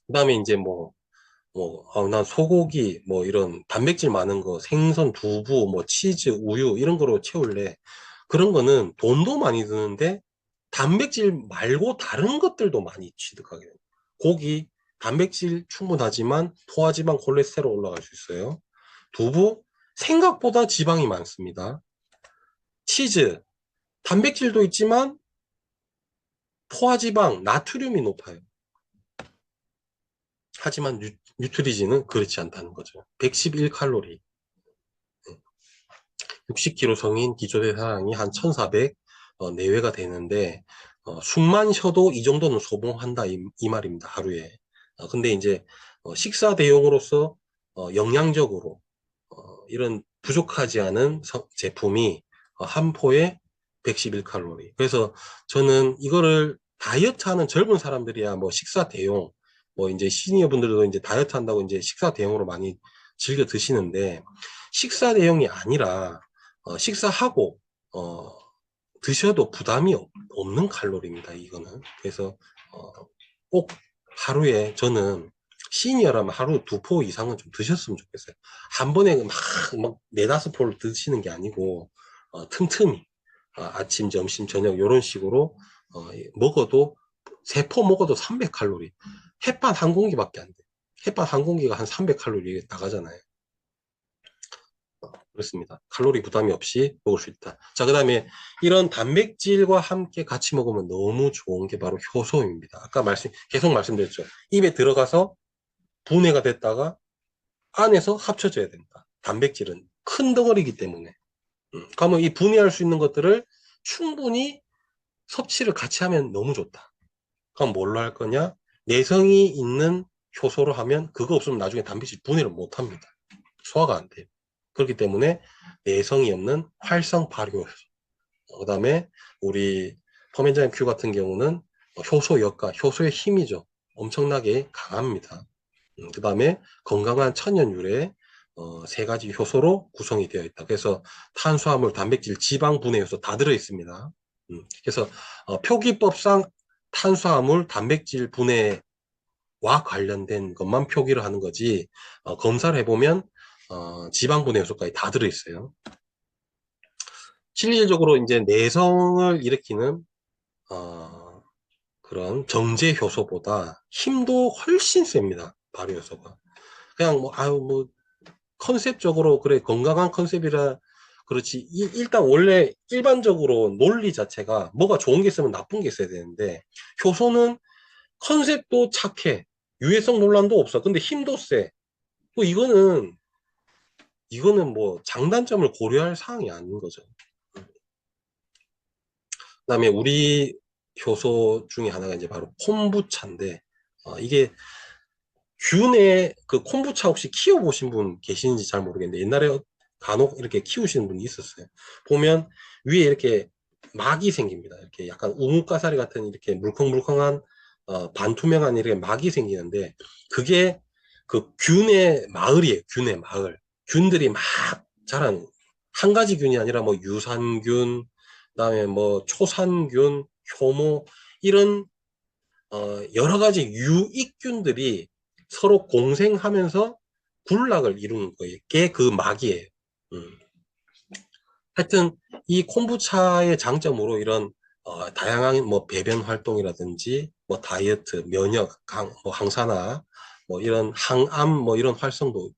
그 다음에 이제 난 소고기, 뭐 이런 단백질 많은 거, 생선, 두부, 뭐 치즈, 우유, 이런 거로 채울래. 그런 거는 돈도 많이 드는데 단백질 말고 다른 것들도 많이 취득하게 돼요. 고기, 단백질 충분하지만 포화지방, 콜레스테롤 올라갈 수 있어요. 두부, 생각보다 지방이 많습니다. 치즈, 단백질도 있지만 포화지방, 나트륨이 높아요. 하지만 뉴트리지는 그렇지 않다는 거죠. 111칼로리. 60kg 성인 기초대사량이 한 1400 내외가 되는데 숨만 쉬어도 이 정도는 소모한다 이 말입니다. 하루에. 근데 이제 식사 대용으로서 영양적으로 이런 부족하지 않은 제품이 한 포에 111칼로리. 그래서 저는 이거를 다이어트 하는 젊은 사람들이야 뭐 식사 대용, 뭐 이제 시니어 분들도 이제 다이어트 한다고 이제 식사 대용으로 많이 즐겨 드시는데, 식사 대용이 아니라 식사하고 드셔도 부담이 없는 칼로리입니다. 이거는. 그래서 어, 꼭 하루에, 저는 시니어라면 하루 2포 이상은 좀 드셨으면 좋겠어요. 한 번에 막 4~5포를 드시는 게 아니고 틈틈이 아침, 점심, 저녁 이런 식으로 먹어도 3포 먹어도 300칼로리. 햇반 한 공기밖에 안 돼. 햇반 한 공기가 한 300칼로리 나가잖아요. 그렇습니다. 칼로리 부담이 없이 먹을 수 있다. 자, 그 다음에 이런 단백질과 함께 같이 먹으면 너무 좋은 게 바로 효소입니다. 아까 계속 말씀드렸죠. 입에 들어가서 분해가 됐다가 안에서 합쳐져야 된다. 단백질은 큰 덩어리이기 때문에. 그러면 이 분해할 수 있는 것들을 충분히 섭취를 같이 하면 너무 좋다. 그럼 뭘로 할 거냐? 내성이 있는 효소로 하면 그거 없으면 나중에 단백질 분해를 못 합니다. 소화가 안 돼요. 그렇기 때문에 내성이 없는 활성 발효. 그 다음에 우리 퍼멘자임 Q 같은 경우는 효소 역과 효소의 힘이죠. 엄청나게 강합니다. 그 다음에 건강한 천연 유래 세 가지 효소로 구성이 되어 있다. 그래서 탄수화물, 단백질, 지방 분해 요소 다 들어 있습니다. 그래서 표기법상 탄수화물, 단백질 분해와 관련된 것만 표기를 하는 거지 검사를 해보면 지방 분해 요소까지 다 들어 있어요. 실질적으로 이제 내성을 일으키는 그런 정제 효소보다 힘도 훨씬 셉니다. 발효 요소가. 그냥 뭐 아유 뭐 컨셉적으로 그래 건강한 컨셉이라 그렇지 일단 원래 일반적으로 논리 자체가 뭐가 좋은 게 있으면 나쁜 게 있어야 되는데 효소는 컨셉도 착해 유해성 논란도 없어 근데 힘도 세 뭐 이거는 뭐 장단점을 고려할 사항이 아닌 거죠. 그다음에 우리 효소 중에 하나가 이제 바로 콤부차인데 이게 균의 그 콤부차 혹시 키워보신 분 계시는지 잘 모르겠는데 옛날에 간혹 이렇게 키우시는 분이 있었어요. 보면 위에 이렇게 막이 생깁니다. 이렇게 약간 우뭇가사리 같은 이렇게 물컹물컹한 반투명한 이렇게 막이 생기는데 그게 그 균의 마을이에요. 균의 마을. 균들이 막 자란 한 가지 균이 아니라 뭐 유산균, 그다음에 뭐 초산균, 효모 이런 여러 가지 유익균들이 서로 공생하면서 군락을 이루는 거예요. 게 그 막이에요. 음. 하여튼 이 콤부차의 장점으로 이런 다양한 뭐 배변 활동이라든지 뭐 다이어트, 면역, 뭐 항산화, 뭐 이런 항암 뭐 이런 활성도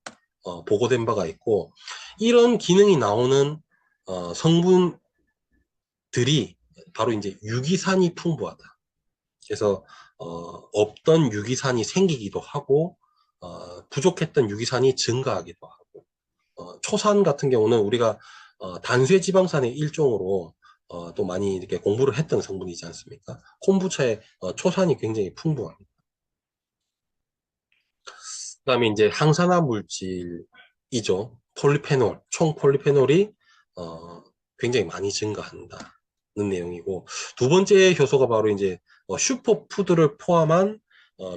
보고된 바가 있고 이런 기능이 나오는 성분들이 바로 이제 유기산이 풍부하다. 그래서 없던 유기산이 생기기도 하고 부족했던 유기산이 증가하기도 하고 초산 같은 경우는 우리가 단쇄 지방산의 일종으로 또 많이 이렇게 공부를 했던 성분이지 않습니까? 콤부차의 초산이 굉장히 풍부합니다. 그다음에 이제 항산화 물질이죠. 폴리페놀, 총 폴리페놀이 굉장히 많이 증가한다는 내용이고 두 번째 효소가 바로 이제 슈퍼푸드를 포함한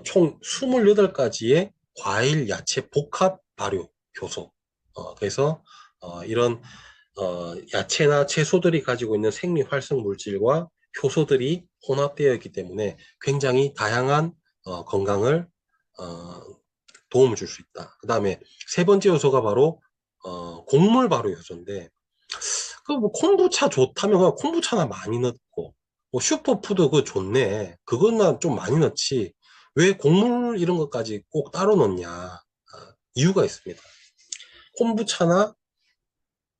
총 28가지의 과일, 야채 복합 발효 효소. 그래서 이런 야채나 채소들이 가지고 있는 생리 활성 물질과 효소들이 혼합되어 있기 때문에 굉장히 다양한 건강을 어, 도움을 줄 수 있다. 그 다음에 세 번째 요소가 바로 곡물 발효 요소인데 그 뭐 콤부차 좋다면 그냥 콤부차나 많이 넣고 뭐 슈퍼푸드 그거 좋네 그거나 좀 많이 넣지 왜 곡물 이런 것까지 꼭 따로 넣냐 이유가 있습니다. 콤부차나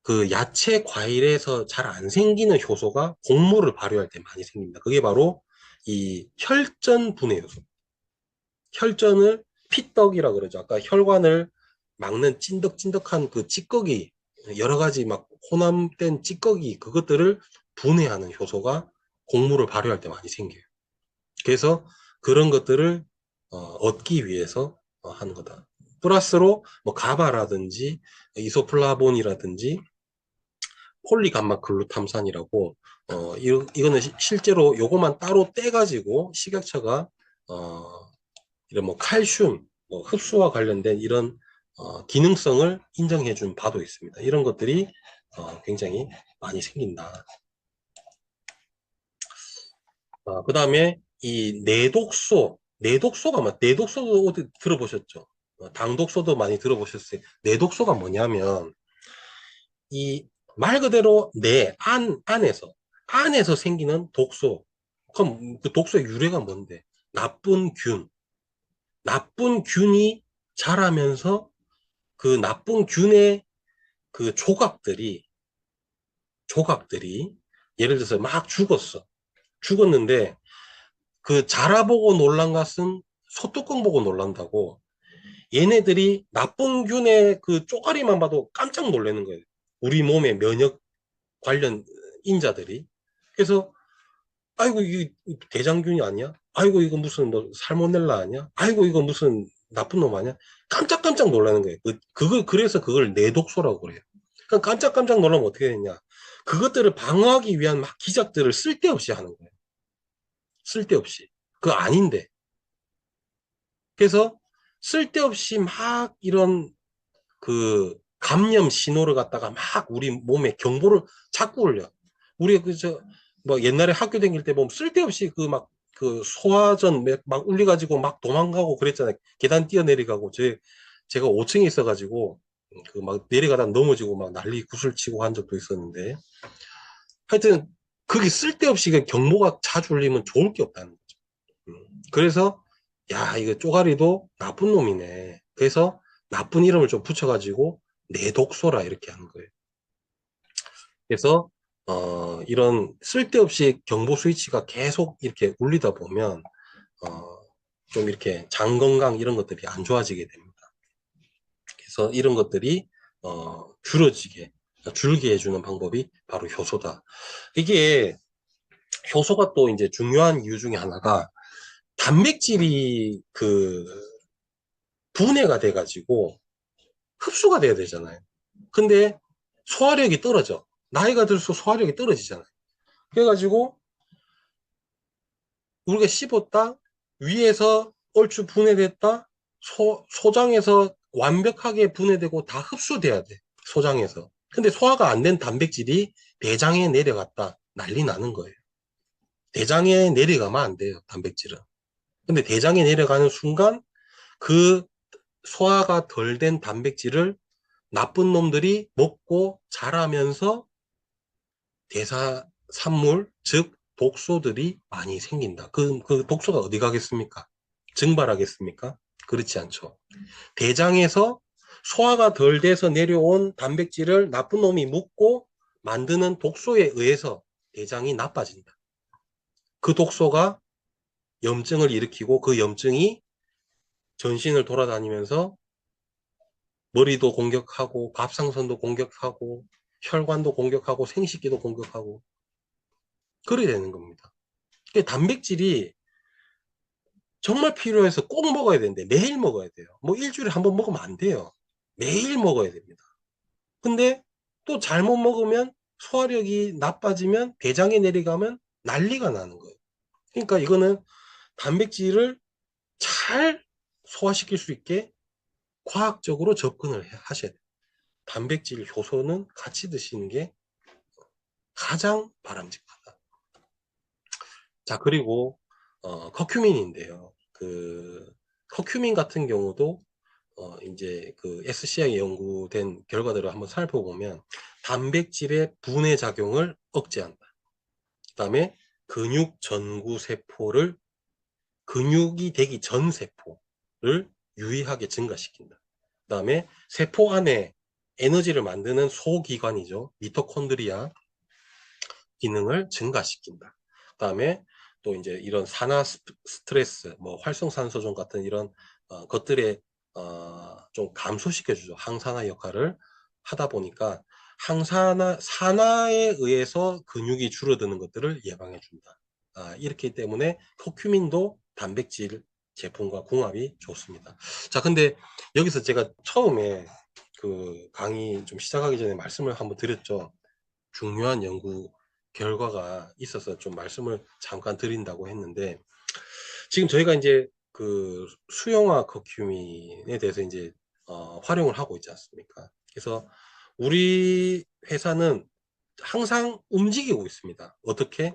그 야채 과일에서 잘 안 생기는 효소가 곡물을 발효할 때 많이 생깁니다. 그게 바로 이 혈전 분해 요소. 혈전을 피떡이라 그러죠. 아까 혈관을 막는 찐득찐득한 그 찌꺼기, 여러 가지 막 혼합된 찌꺼기, 그것들을 분해하는 효소가 곡물을 발효할 때 많이 생겨요. 그래서 그런 것들을 얻기 위해서 하는 거다. 플러스로 뭐 가바라든지 이소플라본이라든지 폴리감마 글루탐산이라고 이거는 실제로 요거만 따로 떼가지고 식약처가 이런 뭐 칼슘, 뭐 흡수와 관련된 이런 기능성을 인정해 준 바도 있습니다. 이런 것들이 굉장히 많이 생긴다. 그 다음에 이 내독소가 내독소도 어디 들어보셨죠? 당독소도 많이 들어보셨어요. 내독소가 뭐냐면 이 말 그대로 안에서 생기는 독소. 그럼 그 독소의 유래가 뭔데? 나쁜 균. 나쁜 균이 자라면서 그 나쁜 균의 그 조각들이 예를 들어서 막 죽었는데 그 자라보고 놀란 것은 소뚜껑 보고 놀란다고. 얘네들이 나쁜 균의 그 쪼가리만 봐도 깜짝 놀라는 거예요. 우리 몸의 면역 관련 인자들이. 그래서 아이고 이게 대장균이 아니야? 아이고 이거 무슨 뭐 살모넬라 아니야? 아이고 이거 무슨 나쁜 놈 아니야? 깜짝깜짝 놀라는 거예요. 그래서 그걸 내독소라고 그래요. 그러니까 깜짝깜짝 놀라면 어떻게 되냐? 그것들을 방어하기 위한 막 기작들을 쓸데없이 하는 거예요. 쓸데없이. 그거 아닌데. 그래서 쓸데없이 막 이런 그 감염 신호를 갖다가 막 우리 몸에 경보를 자꾸 울려. 우리 뭐 옛날에 학교 다닐 때 보면 쓸데없이 그 막 그 소화전 막 울려가지고 막 도망가고 그랬잖아요. 계단 뛰어내려가고 제가 5층에 있어가지고 그 막 내려가다 넘어지고 막 난리 구슬치고 한 적도 있었는데 하여튼 그게 쓸데없이 그 경보가 자주 울리면 좋을 게 없다는 거죠. 그래서 야 이거 쪼가리도 나쁜 놈이네. 그래서 나쁜 이름을 좀 붙여가지고 내독소라 이렇게 하는 거예요. 그래서 이런 쓸데없이 경보 스위치가 계속 이렇게 울리다 보면 좀 이렇게 장 건강 이런 것들이 안 좋아지게 됩니다. 그래서 이런 것들이 줄게 해주는 방법이 바로 효소다. 이게 효소가 또 이제 중요한 이유 중에 하나가 단백질이 그 분해가 돼가지고 흡수가 돼야 되잖아요. 근데 소화력이 떨어져. 나이가 들수록 소화력이 떨어지잖아요. 그래가지고 우리가 씹었다, 위에서 얼추 분해됐다, 소장에서 완벽하게 분해되고 다 흡수돼야 돼. 소장에서. 근데 소화가 안 된 단백질이 대장에 내려갔다. 난리 나는 거예요. 대장에 내려가면 안 돼요, 단백질은. 근데 대장에 내려가는 순간 그 소화가 덜 된 단백질을 나쁜 놈들이 먹고 자라면서 대사산물, 즉 독소들이 많이 생긴다. 그 독소가 어디 가겠습니까? 증발하겠습니까? 그렇지 않죠. 대장에서 소화가 덜 돼서 내려온 단백질을 나쁜 놈이 묵고 만드는 독소에 의해서 대장이 나빠진다. 그 독소가 염증을 일으키고 그 염증이 전신을 돌아다니면서 머리도 공격하고 갑상선도 공격하고 혈관도 공격하고 생식기도 공격하고 그래 되는 겁니다. 단백질이 정말 필요해서 꼭 먹어야 되는데 매일 먹어야 돼요. 뭐 일주일에 한 번 먹으면 안 돼요. 매일 먹어야 됩니다. 근데 또 잘못 먹으면 소화력이 나빠지면 대장에 내려가면 난리가 나는 거예요. 그러니까 이거는 단백질을 잘 소화시킬 수 있게 과학적으로 접근을 하셔야 돼요. 단백질 효소는 같이 드시는 게 가장 바람직하다. 자, 그리고 커큐민인데요. 그 커큐민 같은 경우도 이제 그 SCI 연구된 결과들을 한번 살펴보면 단백질의 분해 작용을 억제한다. 그다음에 근육 전구 세포를 근육이 되기 전 세포를 유의하게 증가시킨다. 그다음에 세포 안에 에너지를 만드는 소기관이죠. 미토콘드리아 기능을 증가시킨다. 그다음에 또 이제 이런 산화 스트레스, 뭐 활성산소종 같은 이런 것들에 좀 감소시켜주죠. 항산화 역할을 하다 보니까 산화에 의해서 근육이 줄어드는 것들을 예방해준다. 이렇기 때문에 커큐민도 단백질 제품과 궁합이 좋습니다. 자, 근데 여기서 제가 처음에 그 강의 좀 시작하기 전에 말씀을 한번 드렸죠. 중요한 연구 결과가 있어서 좀 말씀을 잠깐 드린다고 했는데 지금 저희가 이제 그 수용화 커큐민에 대해서 이제 활용을 하고 있지 않습니까? 그래서 우리 회사는 항상 움직이고 있습니다. 어떻게?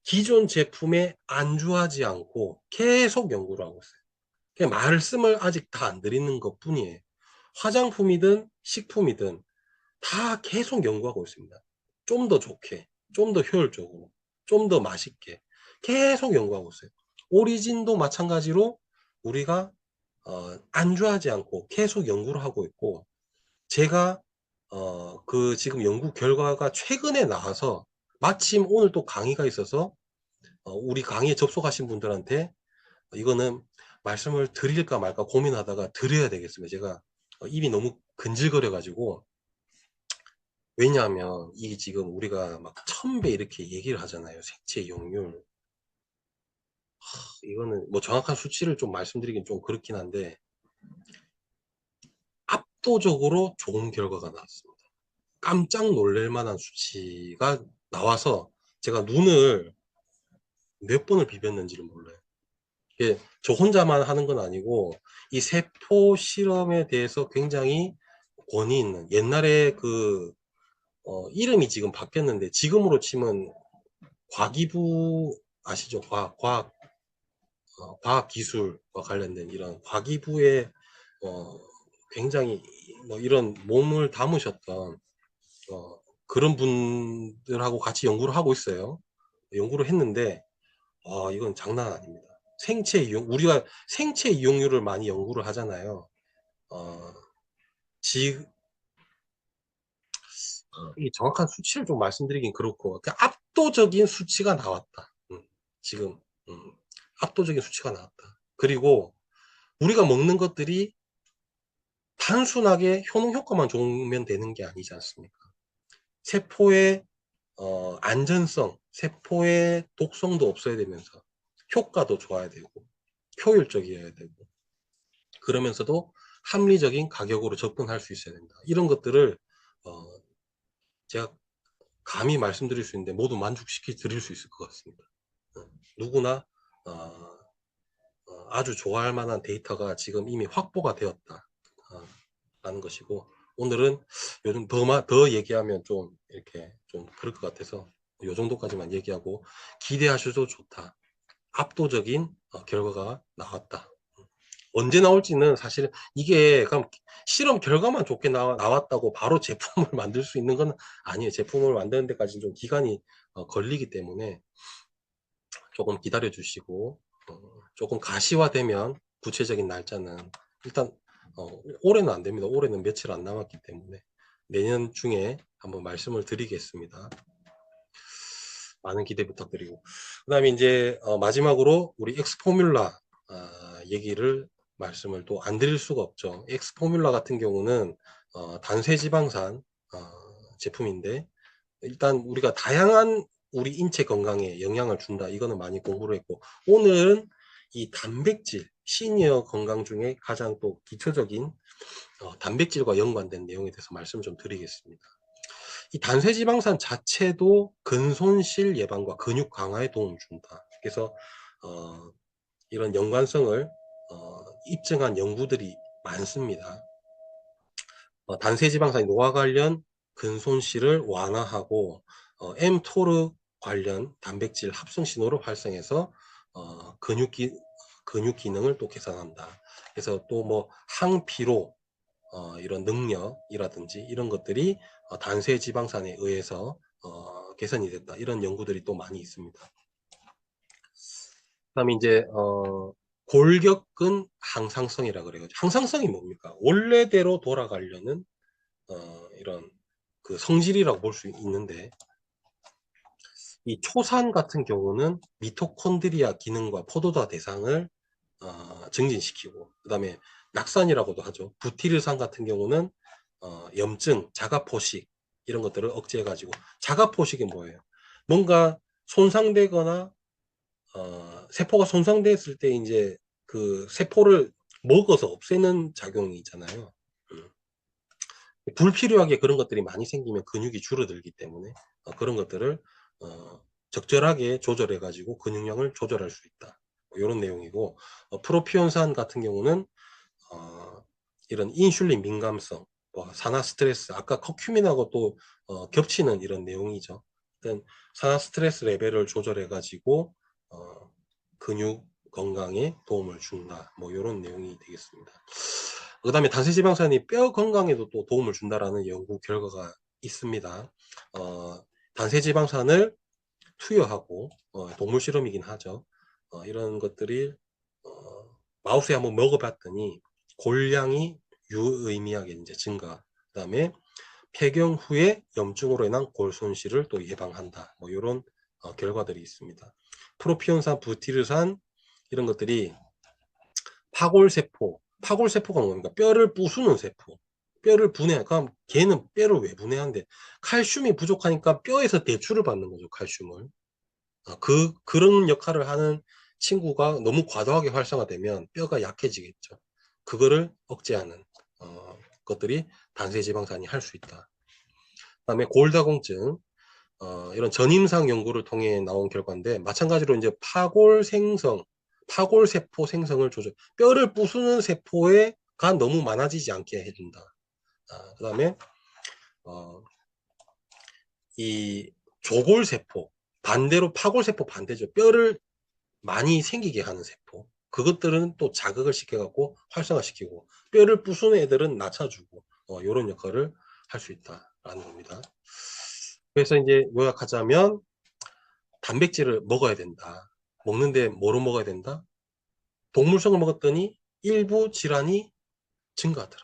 기존 제품에 안주하지 않고 계속 연구를 하고 있어요. 그냥 말씀을 아직 다 안 드리는 것 뿐이에요. 화장품이든 식품이든 다 계속 연구하고 있습니다. 좀 더 좋게, 좀 더 효율적으로, 좀 더 맛있게 계속 연구하고 있어요. 오리진도 마찬가지로 우리가 안주하지 않고 계속 연구를 하고 있고 제가 그 지금 연구 결과가 최근에 나와서 마침 오늘 또 강의가 있어서 우리 강의에 접속하신 분들한테 이거는 말씀을 드릴까 말까 고민하다가 드려야 되겠습니다. 제가 입이 너무 근질거려 가지고. 왜냐하면 이게 지금 우리가 막 1000배 이렇게 얘기를 하잖아요. 생체 이용률. 이거는 뭐 정확한 수치를 좀 말씀드리긴 좀 그렇긴 한데 압도적으로 좋은 결과가 나왔습니다. 깜짝 놀랄 만한 수치가 나와서 제가 눈을 몇 번을 비볐는지를 몰라요. 이게 저 혼자만 하는 건 아니고 이 세포 실험에 대해서 굉장히 권위 있는, 옛날에 그 이름이 지금 바뀌었는데 지금으로 치면 과기부 아시죠? 과학기술과 관련된 이런 과기부의 어, 굉장히 뭐 이런 몸을 담으셨던 그런 분들하고 같이 연구를 하고 있어요. 연구를 했는데 이건 장난 아닙니다. 생체 이용, 우리가 생체 이용률을 많이 연구를 하잖아요. 어, 지, 이 정확한 수치를 좀 말씀드리긴 그렇고, 그 압도적인 수치가 나왔다. 지금, 압도적인 수치가 나왔다. 그리고 우리가 먹는 것들이 단순하게 효능 효과만 좋으면 되는 게 아니지 않습니까? 세포의 안전성, 세포의 독성도 없어야 되면서 효과도 좋아야 되고 효율적이어야 되고 그러면서도 합리적인 가격으로 접근할 수 있어야 된다. 이런 것들을 어, 제가 감히 말씀드릴 수 있는데 모두 만족시켜 드릴 수 있을 것 같습니다. 누구나 아주 좋아할 만한 데이터가 지금 이미 확보가 되었다 라는 것이고, 오늘은 요즘 더 얘기하면 좀 이렇게 좀 그럴 것 같아서 요 정도까지만 얘기하고, 기대하셔도 좋다, 압도적인 결과가 나왔다. 언제 나올지는 사실 이게 그럼 실험 결과만 좋게 나왔다고 바로 제품을 만들 수 있는 건 아니에요. 제품을 만드는 데까지는 좀 기간이 걸리기 때문에 조금 기다려 주시고, 조금 가시화되면 구체적인 날짜는 일단 올해는 안 됩니다. 올해는 며칠 안 남았기 때문에 내년 중에 한번 말씀을 드리겠습니다. 많은 기대 부탁드리고, 그 다음에 이제 마지막으로 우리 엑스포뮬라 얘기를 말씀을 또 안 드릴 수가 없죠. 엑스포뮬라 같은 경우는 단쇄지방산 제품인데, 일단 우리가 다양한 우리 인체 건강에 영향을 준다, 이거는 많이 공부를 했고, 오늘은 이 단백질, 시니어 건강 중에 가장 또 기초적인 단백질과 연관된 내용에 대해서 말씀 좀 드리겠습니다. 이 단쇄지방산 자체도 근손실 예방과 근육 강화에 도움을 준다. 그래서 이런 연관성을 입증한 연구들이 많습니다. 단쇄지방산이 노화 관련 근손실을 완화하고 mTOR 관련 단백질 합성 신호를 활성해서 근육 기능을 또 개선한다. 그래서 또 뭐 항피로 이런 능력이라든지 이런 것들이 단쇄지방산에 의해서 개선이 됐다. 이런 연구들이 또 많이 있습니다. 그다음에 이제 골격근 항상성이라 그래요. 항상성이 뭡니까? 원래대로 돌아가려는 이런 그 성질이라고 볼 수 있는데, 이 초산 같은 경우는 미토콘드리아 기능과 포도다 대상을 증진시키고, 그 다음에 낙산이라고도 하죠. 부티르산 같은 경우는 염증, 자가포식 이런 것들을 억제해가지고, 자가포식이 뭐예요? 뭔가 손상되거나 세포가 손상됐을 때 이제 그 세포를 먹어서 없애는 작용이 있잖아요. 불필요하게 그런 것들이 많이 생기면 근육이 줄어들기 때문에 그런 것들을 적절하게 조절해 가지고 근육량을 조절할 수 있다, 이런 내용이고, 프로피온산 같은 경우는 이런 인슐린 민감성, 산화 스트레스, 아까 커큐민하고 또 겹치는 이런 내용이죠. 일단 산화 스트레스 레벨을 조절해 가지고 근육 건강에 도움을 준다, 뭐 이런 내용이 되겠습니다. 그 다음에 단세지방산이 뼈 건강에도 또 도움을 준다라는 연구 결과가 있습니다. 단세지방산을 투여하고 동물 실험이긴 하죠. 이런 것들이 마우스에 한번 먹어봤더니 골량이 유의미하게 이제 증가, 그 다음에 폐경 후에 염증으로 인한 골 손실을 또 예방한다. 뭐 이런 결과들이 있습니다. 프로피온산, 부티르산 이런 것들이 파골세포가 뭡니까? 뼈를 부수는 세포. 뼈를 분해. 그럼 걔는 뼈를 왜 분해한대? 칼슘이 부족하니까 뼈에서 대출을 받는 거죠, 칼슘을. 그런 역할을 하는 친구가 너무 과도하게 활성화되면 뼈가 약해지겠죠. 그거를 억제하는 것들이 단세지방산이 할 수 있다. 그다음에 골다공증, 이런 전임상 연구를 통해 나온 결과인데 마찬가지로 이제 파골세포 생성을 뼈를 부수는 세포가 너무 많아지지 않게 해준다. 그다음에 이 조골세포, 반대로 파골세포 반대죠. 뼈를 많이 생기게 하는 세포. 그것들은 또 자극을 시켜갖고 활성화시키고 뼈를 부수는 애들은 낮춰주고 이런 역할을 할 수 있다라는 겁니다. 그래서 이제 요약하자면 단백질을 먹어야 된다. 먹는데 뭐로 먹어야 된다? 동물성을 먹었더니 일부 질환이 증가하더라.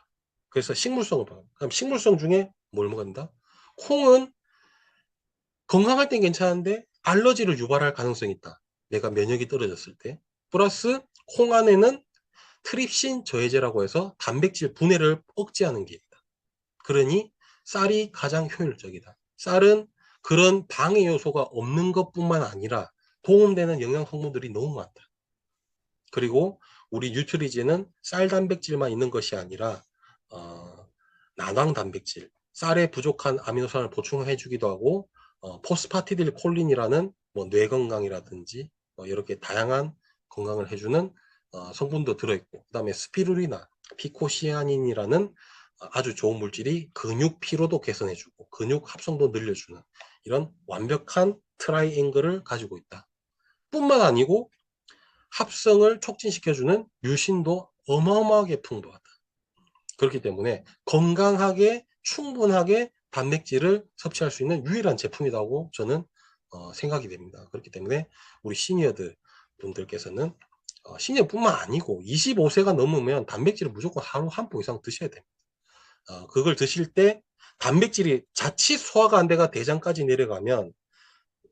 그래서 식물성을 먹어요. 그럼 식물성 중에 뭘 먹어야 된다? 콩은 건강할 땐 괜찮은데 알러지를 유발할 가능성이 있다. 내가 면역이 떨어졌을 때. 플러스 콩 안에는 트립신 저해제라고 해서 단백질 분해를 억제하는 게 있다. 그러니 쌀이 가장 효율적이다. 쌀은 그런 방해 요소가 없는 것뿐만 아니라 도움되는 영양 성분들이 너무 많다. 그리고 우리 뉴트리지는 쌀 단백질만 있는 것이 아니라 난황 단백질, 쌀에 부족한 아미노산을 보충해 주기도 하고 포스파티딜 콜린이라는 뭐 뇌 건강이라든지 이렇게 다양한 건강을 해주는 성분도 들어있고 그다음에 스피루리나, 피코시아닌이라는 아주 좋은 물질이 근육 피로도 개선해주고 근육 합성도 늘려주는 이런 완벽한 트라이앵글을 가지고 있다. 뿐만 아니고 합성을 촉진시켜주는 유신도 어마어마하게 풍부하다. 그렇기 때문에 건강하게 충분하게 단백질을 섭취할 수 있는 유일한 제품이라고 저는 생각이 됩니다. 그렇기 때문에 우리 시니어들 분들께서는 시니어뿐만 아니고 25세가 넘으면 단백질을 무조건 하루 한 포 이상 드셔야 됩니다. 그걸 드실 때 단백질이 자칫 소화가 안 돼가 대장까지 내려가면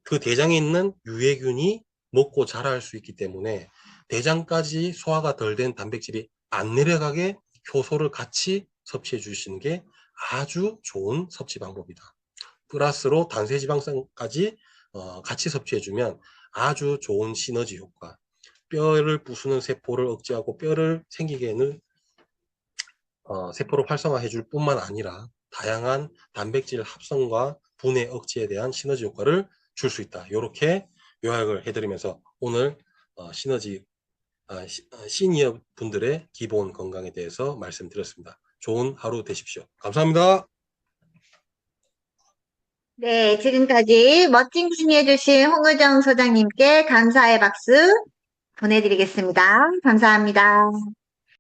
그 대장에 있는 유해균이 먹고 자랄 수 있기 때문에 대장까지 소화가 덜 된 단백질이 안 내려가게 효소를 같이 섭취해 주시는 게 아주 좋은 섭취 방법이다. 플러스로 단세지방산까지 같이 섭취해 주면 아주 좋은 시너지 효과. 뼈를 부수는 세포를 억제하고 뼈를 생기게 하는 세포를 활성화해 줄 뿐만 아니라 다양한 단백질 합성과 분해 억제에 대한 시너지 효과를 줄 수 있다. 이렇게 요약을 해드리면서 오늘 시너지 시니어 분들의 기본 건강에 대해서 말씀드렸습니다. 좋은 하루 되십시오. 감사합니다. 네, 지금까지 멋진 구순이해주신 홍의정 소장님께 감사의 박수 보내드리겠습니다. 감사합니다.